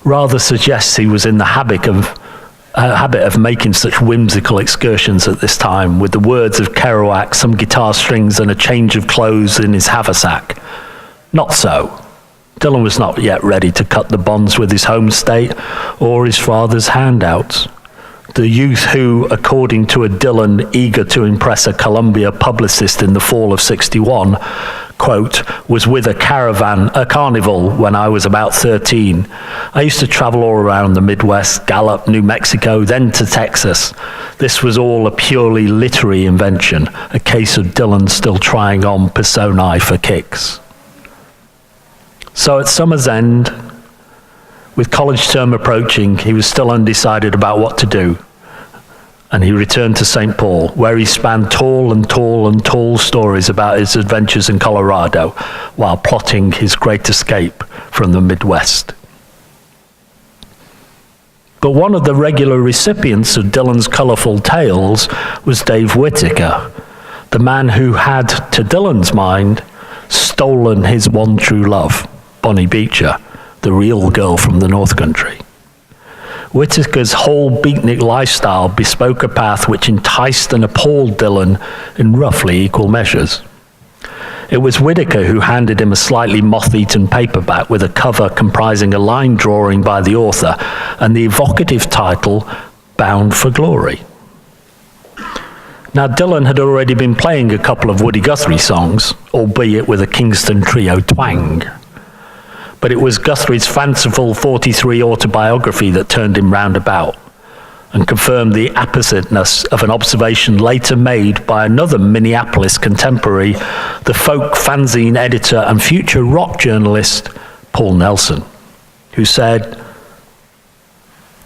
rather suggests he was in the habit of making such whimsical excursions at this time, with the words of Kerouac, some guitar strings and a change of clothes in his haversack. Not so. Dylan was not yet ready to cut the bonds with his home state or his father's handouts. The youth who, according to a Dylan eager to impress a Columbia publicist in the fall of '61, quote, "was with a carnival when I was about 13. I used to travel all around the Midwest, Gallup, New Mexico, then to Texas. This was all a purely literary invention, a case of Dylan still trying on personae for kicks." So at summer's end, with college term approaching, he was still undecided about what to do. And he returned to St. Paul, where he spanned tall and tall and tall stories about his adventures in Colorado, while plotting his great escape from the Midwest. But one of the regular recipients of Dylan's colorful tales was Dave Whitaker, the man who had, to Dylan's mind, stolen his one true love, Bonnie Beecher, the real girl from the North Country. Whitaker's whole beatnik lifestyle bespoke a path which enticed and appalled Dylan in roughly equal measures. It was Whitaker who handed him a slightly moth-eaten paperback with a cover comprising a line drawing by the author and the evocative title, Bound for Glory. Now, Dylan had already been playing a couple of Woody Guthrie songs, albeit with a Kingston Trio twang. But it was Guthrie's fanciful 43 autobiography that turned him roundabout and confirmed the appositeness of an observation later made by another Minneapolis contemporary, the folk fanzine editor and future rock journalist Paul Nelson, who said,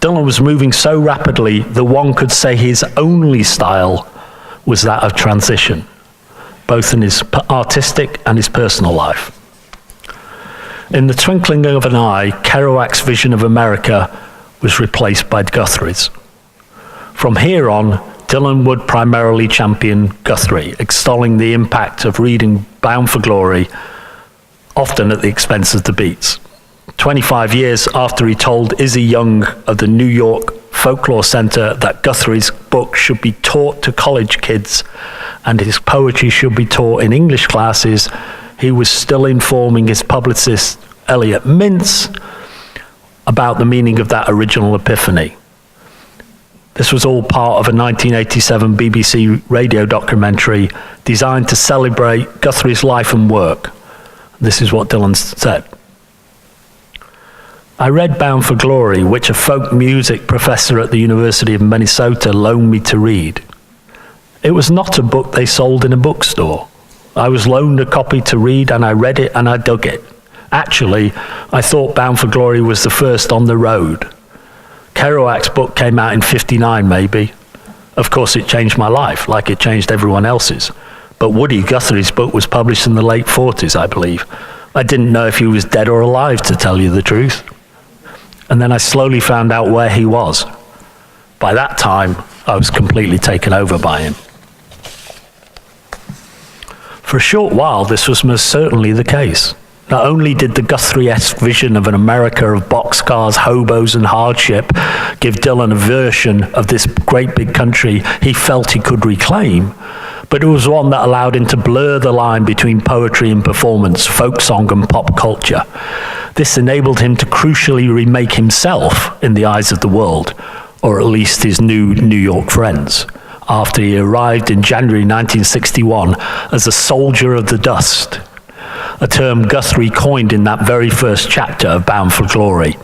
Dylan was moving so rapidly that one could say his only style was that of transition, both in his artistic and his personal life. In the twinkling of an eye, Kerouac's vision of America was replaced by Guthrie's. From here on, Dylan would primarily champion Guthrie, extolling the impact of reading Bound for Glory, often at the expense of the beats. 25 years after he told Izzy Young of the New York Folklore Center that Guthrie's book should be taught to college kids and his poetry should be taught in English classes, he was still informing his publicist, Elliot Mintz, about the meaning of that original epiphany. This was all part of a 1987 BBC radio documentary designed to celebrate Guthrie's life and work. This is what Dylan said. I read Bound for Glory, which a folk music professor at the University of Minnesota loaned me to read. It was not a book they sold in a bookstore. I was loaned a copy to read and I read it and I dug it. Actually, I thought Bound for Glory was the first on the road. Kerouac's book came out in '59, maybe. Of course, it changed my life, like it changed everyone else's. But Woody Guthrie's book was published in the late 40s, I believe. I didn't know if he was dead or alive, to tell you the truth. And then I slowly found out where he was. By that time, I was completely taken over by him. For a short while, this was most certainly the case. Not only did the Guthrie-esque vision of an America of boxcars, hobos, and hardship give Dylan a version of this great big country he felt he could reclaim, but it was one that allowed him to blur the line between poetry and performance, folk song and pop culture. This enabled him to crucially remake himself in the eyes of the world, or at least his new New York friends, after he arrived in January 1961 as a soldier of the dust, a term Guthrie coined in that very first chapter of Bound for Glory,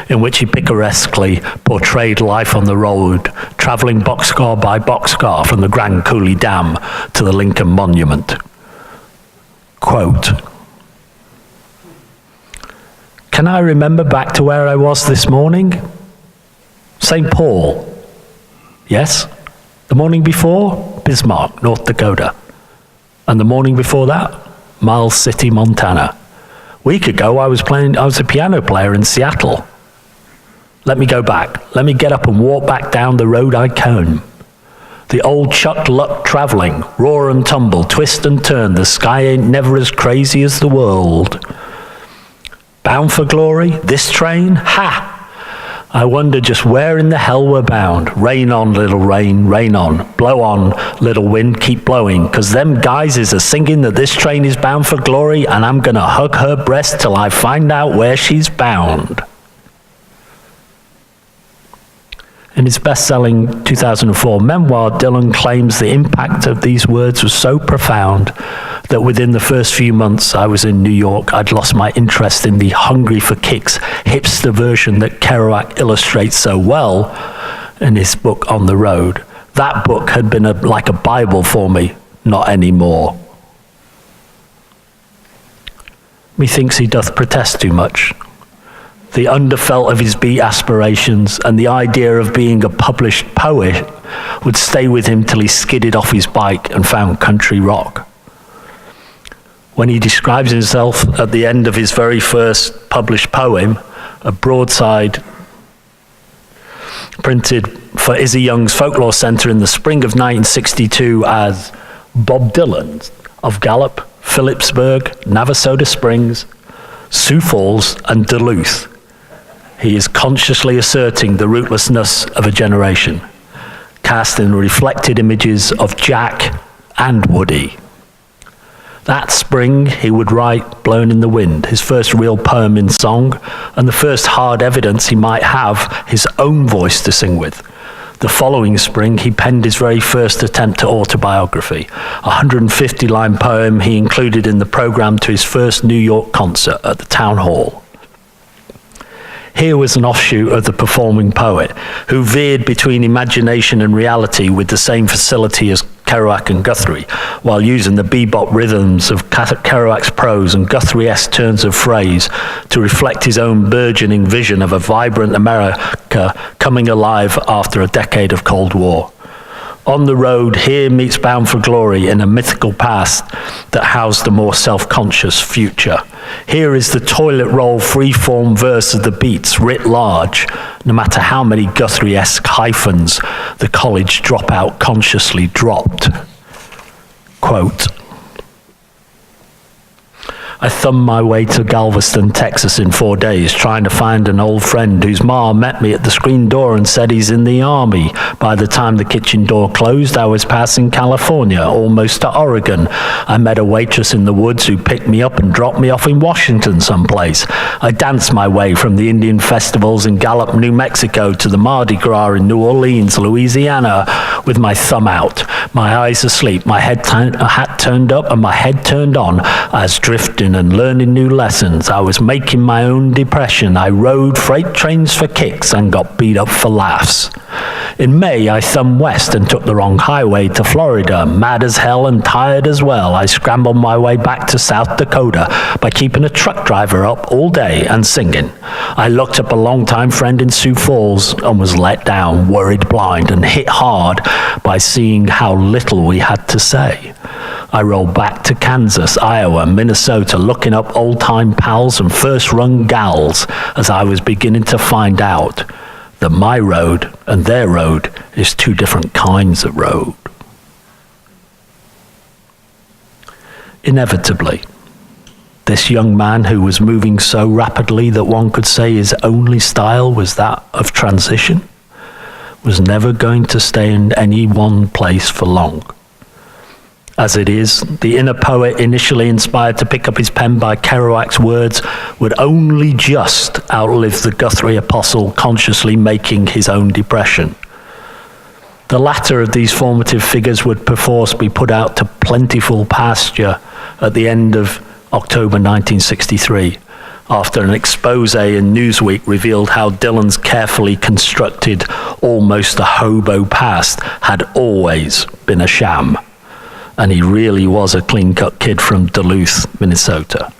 in which he picaresquely portrayed life on the road, traveling boxcar by boxcar from the Grand Coulee Dam to the Lincoln Monument. Quote, "Can I remember back to where I was this morning? St. Paul. Yes. The morning before, Bismarck, North Dakota. And the morning before that, Miles City, Montana. A week ago, I was a piano player in Seattle. Let me go back. Let me get up and walk back down the road I came. The old Chuck Luck traveling, roar and tumble, twist and turn. The sky ain't never as crazy as the world. Bound for glory? This train? Ha! I wonder just where in the hell we're bound. Rain on, little rain, rain on. Blow on, little wind, keep blowing. 'Cause them guys is a-singing that this train is bound for glory, and I'm gonna hug her breast till I find out where she's bound." In his best-selling 2004 memoir, Dylan claims the impact of these words was so profound that within the first few months I was in New York, I'd lost my interest in the hungry for kicks hipster version that Kerouac illustrates so well in his book On the Road. That book had been like a Bible for me, not anymore. Methinks he doth protest too much. The underfelt of his beat aspirations and the idea of being a published poet would stay with him till he skidded off his bike and found country rock. When he describes himself at the end of his very first published poem, a broadside printed for Izzy Young's Folklore Center in the spring of 1962 as Bob Dylan of Gallup, Phillipsburg, Navasota Springs, Sioux Falls, and Duluth, he is consciously asserting the rootlessness of a generation, cast in reflected images of Jack and Woody. That spring, he would write Blown in the Wind, his first real poem in song, and the first hard evidence he might have his own voice to sing with. The following spring, he penned his very first attempt at autobiography, a 150-line poem he included in the program to his first New York concert at the Town Hall. Here was an offshoot of the performing poet, who veered between imagination and reality with the same facility as Kerouac and Guthrie, while using the bebop rhythms of Kerouac's prose and Guthrie-esque turns of phrase to reflect his own burgeoning vision of a vibrant America coming alive after a decade of Cold War. On the Road here meets Bound for Glory in a mythical past that housed a more self-conscious future. Here is the toilet roll free-form verse of the beats writ large, no matter how many Guthrie-esque hyphens the college dropout consciously dropped. Quote, I thumbed my way to Galveston, Texas in 4 days, trying to find an old friend whose ma met me at the screen door and said he's in the Army. By the time the kitchen door closed, I was passing California, almost to Oregon. I met a waitress in the woods who picked me up and dropped me off in Washington someplace. I danced my way from the Indian festivals in Gallup, New Mexico, to the Mardi Gras in New Orleans, Louisiana, with my thumb out. My eyes asleep, my hat turned up and my head turned on. I was drifting and learning new lessons. I was making my own depression. I rode freight trains for kicks and got beat up for laughs. In May, I thumbed west and took the wrong highway to Florida. Mad as hell and tired as well, I scrambled my way back to South Dakota by keeping a truck driver up all day and singing. I looked up a longtime friend in Sioux Falls and was let down, worried blind, and hit hard by seeing how little we had to say. I rolled back to Kansas, Iowa, Minnesota, looking up old-time pals and first-run gals as I was beginning to find out that my road and their road is two different kinds of road. Inevitably, this young man who was moving so rapidly that one could say his only style was that of transition, was never going to stay in any one place for long. As it is, the inner poet initially inspired to pick up his pen by Kerouac's words would only just outlive the Guthrie apostle consciously making his own depression. The latter of these formative figures would perforce be put out to plentiful pasture at the end of October 1963, after an expose in Newsweek revealed how Dylan's carefully constructed, almost a hobo past had always been a sham, and he really was a clean-cut kid from Duluth, Minnesota.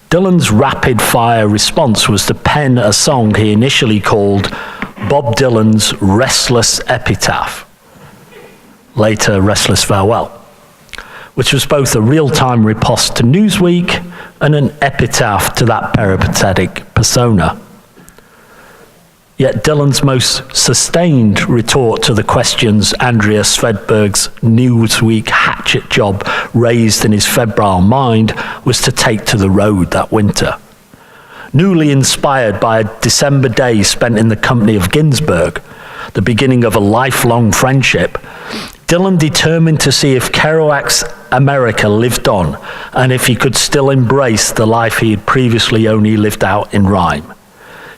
Dylan's rapid-fire response was to pen a song he initially called Bob Dylan's Restless Epitaph, later Restless Farewell, which was both a real-time riposte to Newsweek and an epitaph to that peripatetic persona. Yet Dylan's most sustained retort to the questions Andrea Svedberg's Newsweek hatchet job raised in his febrile mind was to take to the road that winter. Newly inspired by a December day spent in the company of Ginsberg, the beginning of a lifelong friendship, Dylan determined to see if Kerouac's America lived on and if he could still embrace the life he had previously only lived out in rhyme.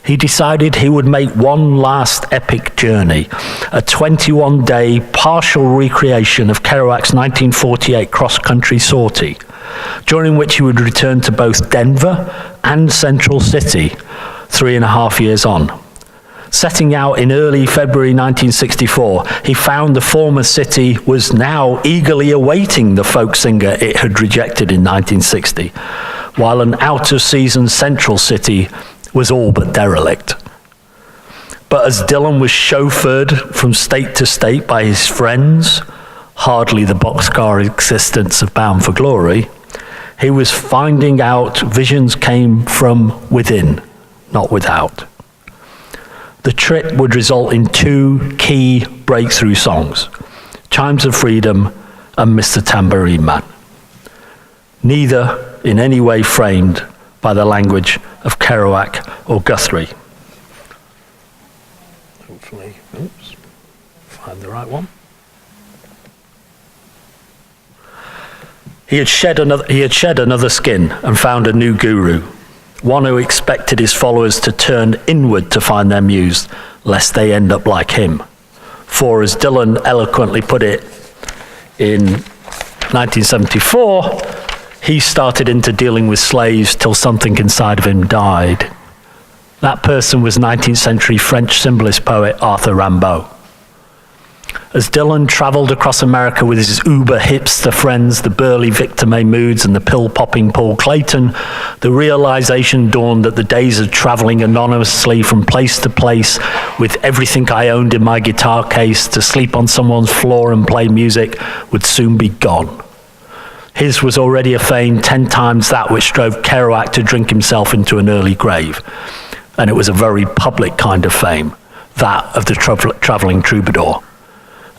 He decided he would make one last epic journey, a 21-day partial recreation of Kerouac's 1948 cross-country sortie, during which he would return to both Denver and Central City 3.5 years on. Setting out in early February 1964, he found the former city was now eagerly awaiting the folk singer it had rejected in 1960, while an out-of-season Central City was all but derelict. But as Dylan was chauffeured from state to state by his friends, hardly the boxcar existence of Bound for Glory, he was finding out visions came from within, not without. The trip would result in two key breakthrough songs, Chimes of Freedom and Mr. Tambourine Man, neither in any way framed by the language of Kerouac or Guthrie. Hopefully, find the right one. He had shed another skin and found a new guru, one who expected his followers to turn inward to find their muse, lest they end up like him. For as Dylan eloquently put it in 1974, he started into dealing with slaves till something inside of him died. That person was 19th century French symbolist poet Arthur Rimbaud. As Dylan traveled across America with his uber hipster friends, the burly Victor Mahmoods and the pill-popping Paul Clayton, the realization dawned that the days of traveling anonymously from place to place with everything I owned in my guitar case to sleep on someone's floor and play music would soon be gone. His was already a fame 10 times that which drove Kerouac to drink himself into an early grave. And it was a very public kind of fame, that of the traveling troubadour.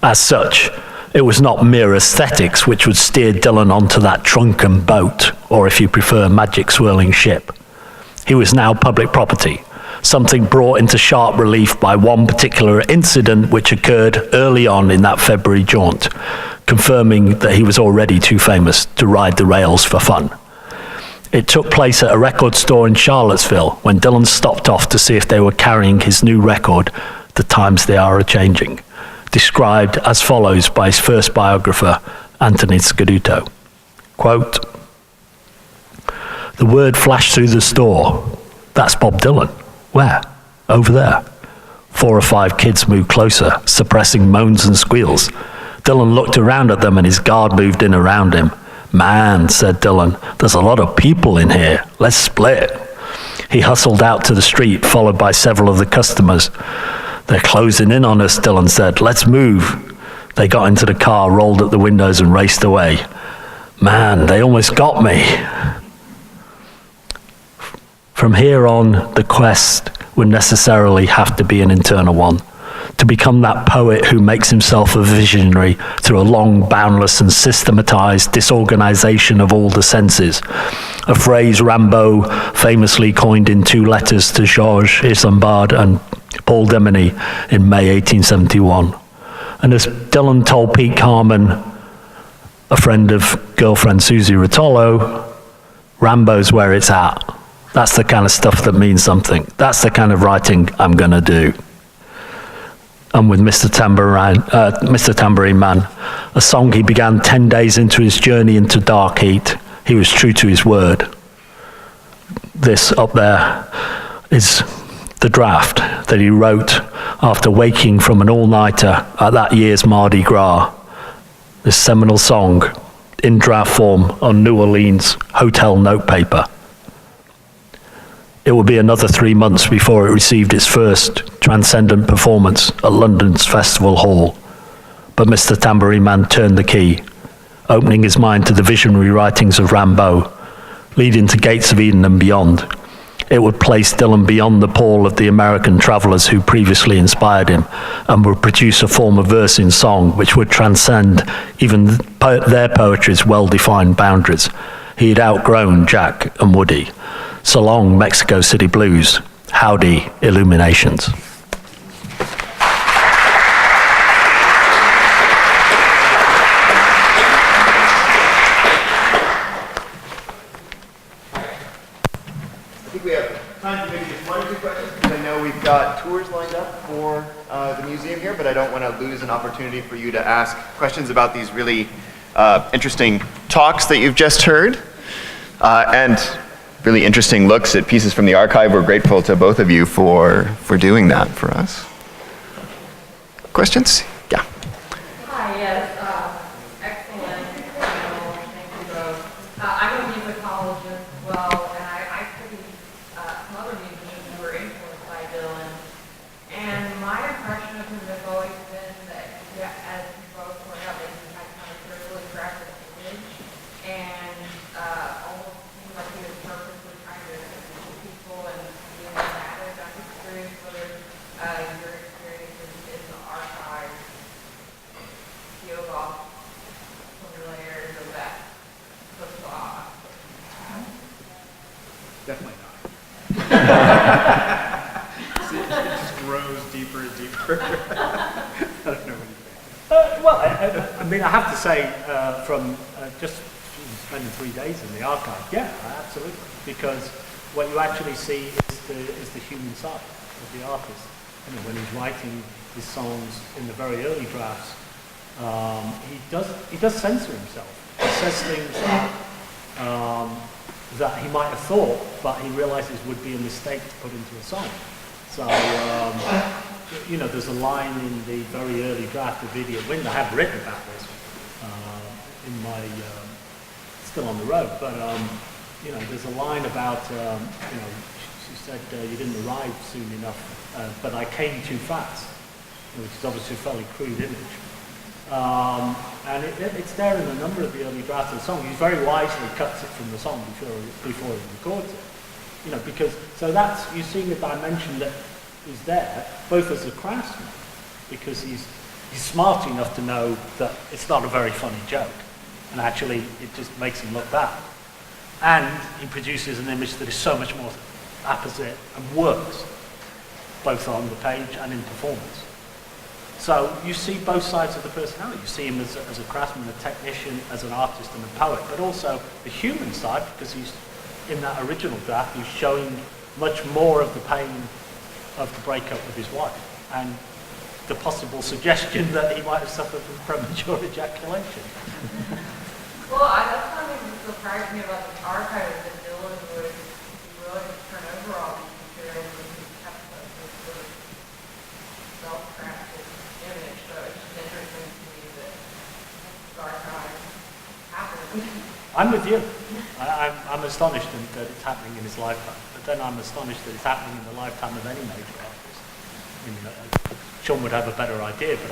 As such, it was not mere aesthetics which would steer Dylan onto that drunken boat, or if you prefer, magic swirling ship. He was now public property, something brought into sharp relief by one particular incident which occurred early on in that February jaunt, confirming that he was already too famous to ride the rails for fun. It took place at a record store in Charlottesville when Dylan stopped off to see if they were carrying his new record, The Times They Are A-Changing, described as follows by his first biographer, Anthony Scaduto. Quote, "The word flashed through the store. That's Bob Dylan. Where? Over there." 4 or 5 kids moved closer, suppressing moans and squeals. Dylan looked around at them and his guard moved in around him. "Man," said Dylan, "there's a lot of people in here. Let's split." He hustled out to the street, followed by several of the customers. "They're closing in on us," Dylan said. "Let's move." They got into the car, rolled up the windows and raced away. "Man, they almost got me." From here on, the quest would necessarily have to be an internal one. To become that poet who makes himself a visionary through a long, boundless and systematized disorganization of all the senses. A phrase Rimbaud famously coined in 2 letters to Georges Isambard and Paul Demeny in May 1871. And as Dylan told Pete Carman, a friend of girlfriend Susie Rotolo, Rambo's where it's at. That's the kind of stuff that means something. That's the kind of writing I'm going to do. And with Mr. Tambourine Man, a song he began 10 days into his journey into Dark Heat, he was true to his word. This up there is the draft that he wrote after waking from an all-nighter at that year's Mardi Gras. This seminal song in draft form on New Orleans hotel notepaper. It would be another 3 months before it received its first transcendent performance at London's Festival Hall. But Mr. Tambourine Man turned the key, opening his mind to the visionary writings of Rimbaud, leading to Gates of Eden and beyond. It would place Dylan beyond the pall of the American travelers who previously inspired him, and would produce a form of verse in song which would transcend even their poetry's well-defined boundaries. He had outgrown Jack and Woody. So long, Mexico City Blues. Howdy, Illuminations. I think we have time for maybe just 1 or 2 questions, because I know we've got tours lined up for the museum here, but I don't want to lose an opportunity for you to ask questions about these really interesting talks that you've just heard. And really interesting looks at pieces from the archive. We're grateful to both of you for doing that for us. Questions? Yeah. Hi, yes, excellent panel, thank you both. I'm a musicologist as well, and I studied some other musicians who were influenced by Dylan. And my impression of him has always been that, yeah, as you both pointed out, that he had kind of this really graphic image, and almost seemed like he was purposely trying to connect with people and being dramatic. I'm just curious whether your experiences in the archive feels off some layers of that facade. Definitely not. It just grows deeper and deeper. I don't know what you think. Well, I mean, I have to say, from just spending 3 days in the archive, yeah, absolutely. Because what you actually see is the human side of the artist. You know, when he's writing his songs in the very early drafts, he does censor himself. He says things that he might have thought, but he realizes would be a mistake to put into a song. So, you know, there's a line in the very early draft of Idiot Wind. I have written about this in my, still on the road, but, you know, there's a line about, you know, she said, you didn't arrive soon enough, but I came too fast, which is obviously a fairly crude image. And it's there in a number of the early drafts of the song. He very wisely cuts it from the song before he records it. You know, because, so that's, you're seeing a dimension that is there, both as a craftsman, because he's smart enough to know that it's not a very funny joke, and actually it just makes him look bad. And he produces an image that is so much more apposite and works, both on the page and in performance. So you see both sides of the personality. You see him as a craftsman, a technician, as an artist and a poet, but also the human side, because he's, in that original draft, he's showing much more of the pain of the breakup with his wife. And the possible suggestion that he might have suffered from premature ejaculation. Well, that's one thing that surprised me about the archive is that Dylan would be willing to turn over all these materials and he kept this sort of self-crafted image. So it's just interesting to me that the archive happened. I'm with you. I'm astonished that it's happening in his lifetime, but then I'm astonished that it's happening in the lifetime of any major artist. I mean, Sean would have a better idea, but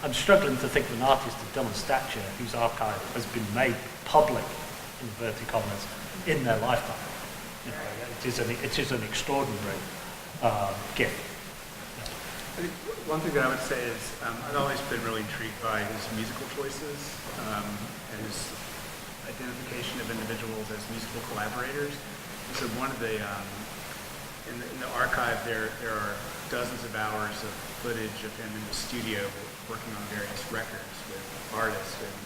I'm struggling to think of an artist of Dylan's stature whose archive has been made public, in inverted commas, in their lifetime. You know, it is an extraordinary gift. I think one thing that I would say is I've always been really intrigued by his musical choices and his identification of individuals as musical collaborators. So one of the in the archive there are dozens of hours of footage of him in the studio working on various records with artists. And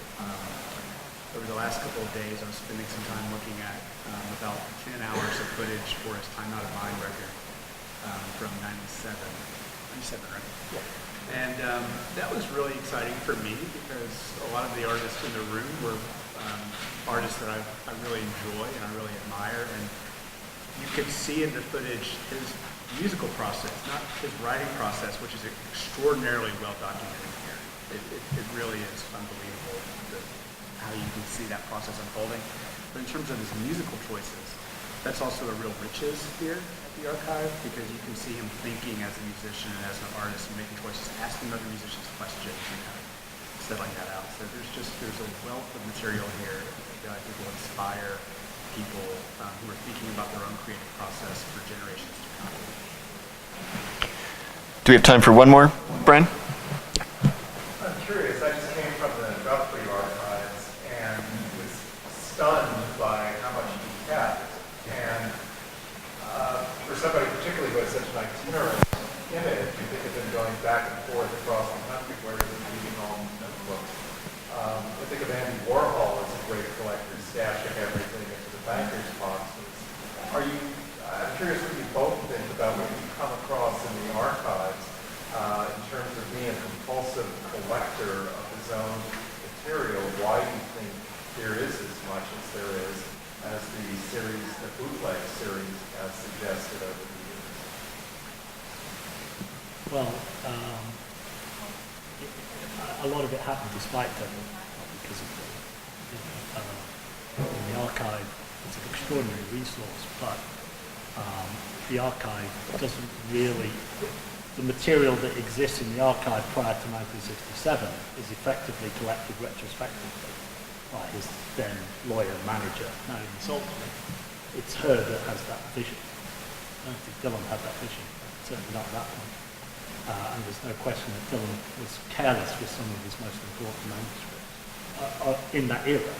over the last couple of days, I was spending some time looking at about 10 hours of footage for his Time Out of Mind record from 97, right? Yeah. And that was really exciting for me because a lot of the artists in the room were artists that I really enjoy and I really admire. And you could see in the footage his musical process, not his writing process, which is extraordinarily well documented here. It really is unbelievable how you can see that process unfolding. But in terms of his musical choices, that's also a real riches here at the archive because you can see him thinking as a musician and as an artist and making choices, asking other musicians questions and kind of settling that out. So there's a wealth of material here that I think will inspire people who are thinking about their own creative process for generations to come. Do we have time for one more, Brian? I'm curious. I just came from the Guthrie archives and was stunned by how much he kept. And for somebody particularly who has such an itinerant image, you think of him going back and forth across the country where he was reading all these notebooks. I think of Andy Warhol as a great collector, stashing everything into the banker's boxes. I'm curious what you both think about what you come across in the archives in terms of being a compulsive collector of his own material, why you think there is as much as there is as the bootleg series has suggested over the years. Well, a lot of it happened despite them, because of the archive. It's an extraordinary resource, but the archive doesn't really, the material that exists in the archive prior to 1967 is effectively collected retrospectively by his then lawyer manager, Marion Saltzman. It's her that has that vision. I don't think Dylan had that vision, certainly not at that point. And there's no question that Dylan was careless with some of his most important manuscripts in that era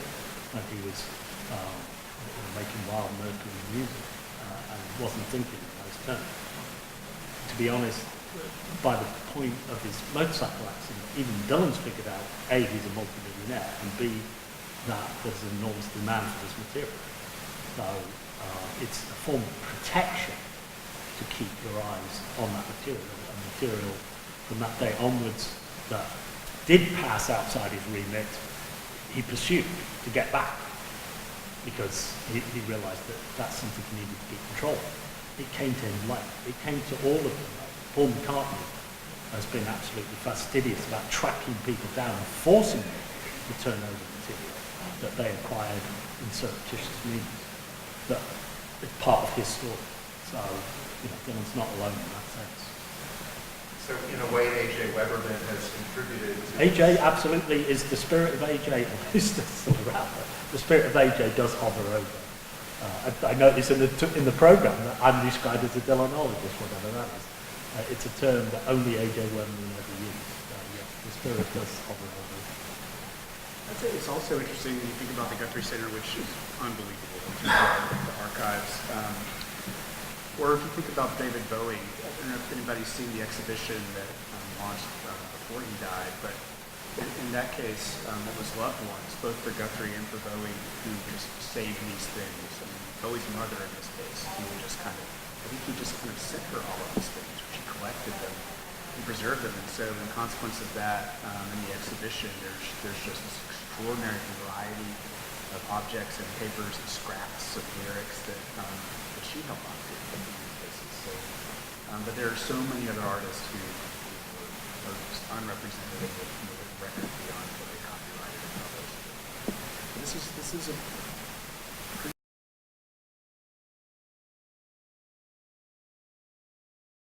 when he was making wild Mercury music and wasn't thinking in those terms. To be honest, by the point of his motorcycle accident, even Dylan's figured out, A, he's a multimillionaire, and B, that there's an enormous demand for this material. So it's a form of protection to keep your eyes on that material, a material from that day onwards that did pass outside his remit, he pursued to get back because he realized that that's something he needed to keep control of. It came to him late. It came to all of them late. Paul McCartney has been absolutely fastidious about tracking people down and forcing them to turn over material that they acquired in surreptitious means that is part of his story. So, Dylan's not alone in that sense. So in a way, A.J. Weberman has contributed to... A.J. absolutely is the spirit of A.J. who's still around. The spirit of A.J. does hover over. I notice in the program that I'm described as a Dylanologist, whatever that is. It's a term that only A.J. Weberman ever used. Yes, the spirit does hover over. I'd say it's also interesting when you think about the Guthrie Center, which is unbelievable in terms of the archives. Or if you think about David Bowie, I don't know if anybody's seen the exhibition that launched before he died, but in that case, it was loved ones, both for Guthrie and for Bowie, who just saved these things. I mean, Bowie's mother in this case, he would just I think he just kind of sent her all of these things, or she collected them and preserve them. And so in consequence of that, in the exhibition, there's just this extraordinary variety of objects and papers and scraps of lyrics that she held on to in many cases. So, but there are so many other artists who are just unrepresented with records beyond what they copyrighted and published. This is a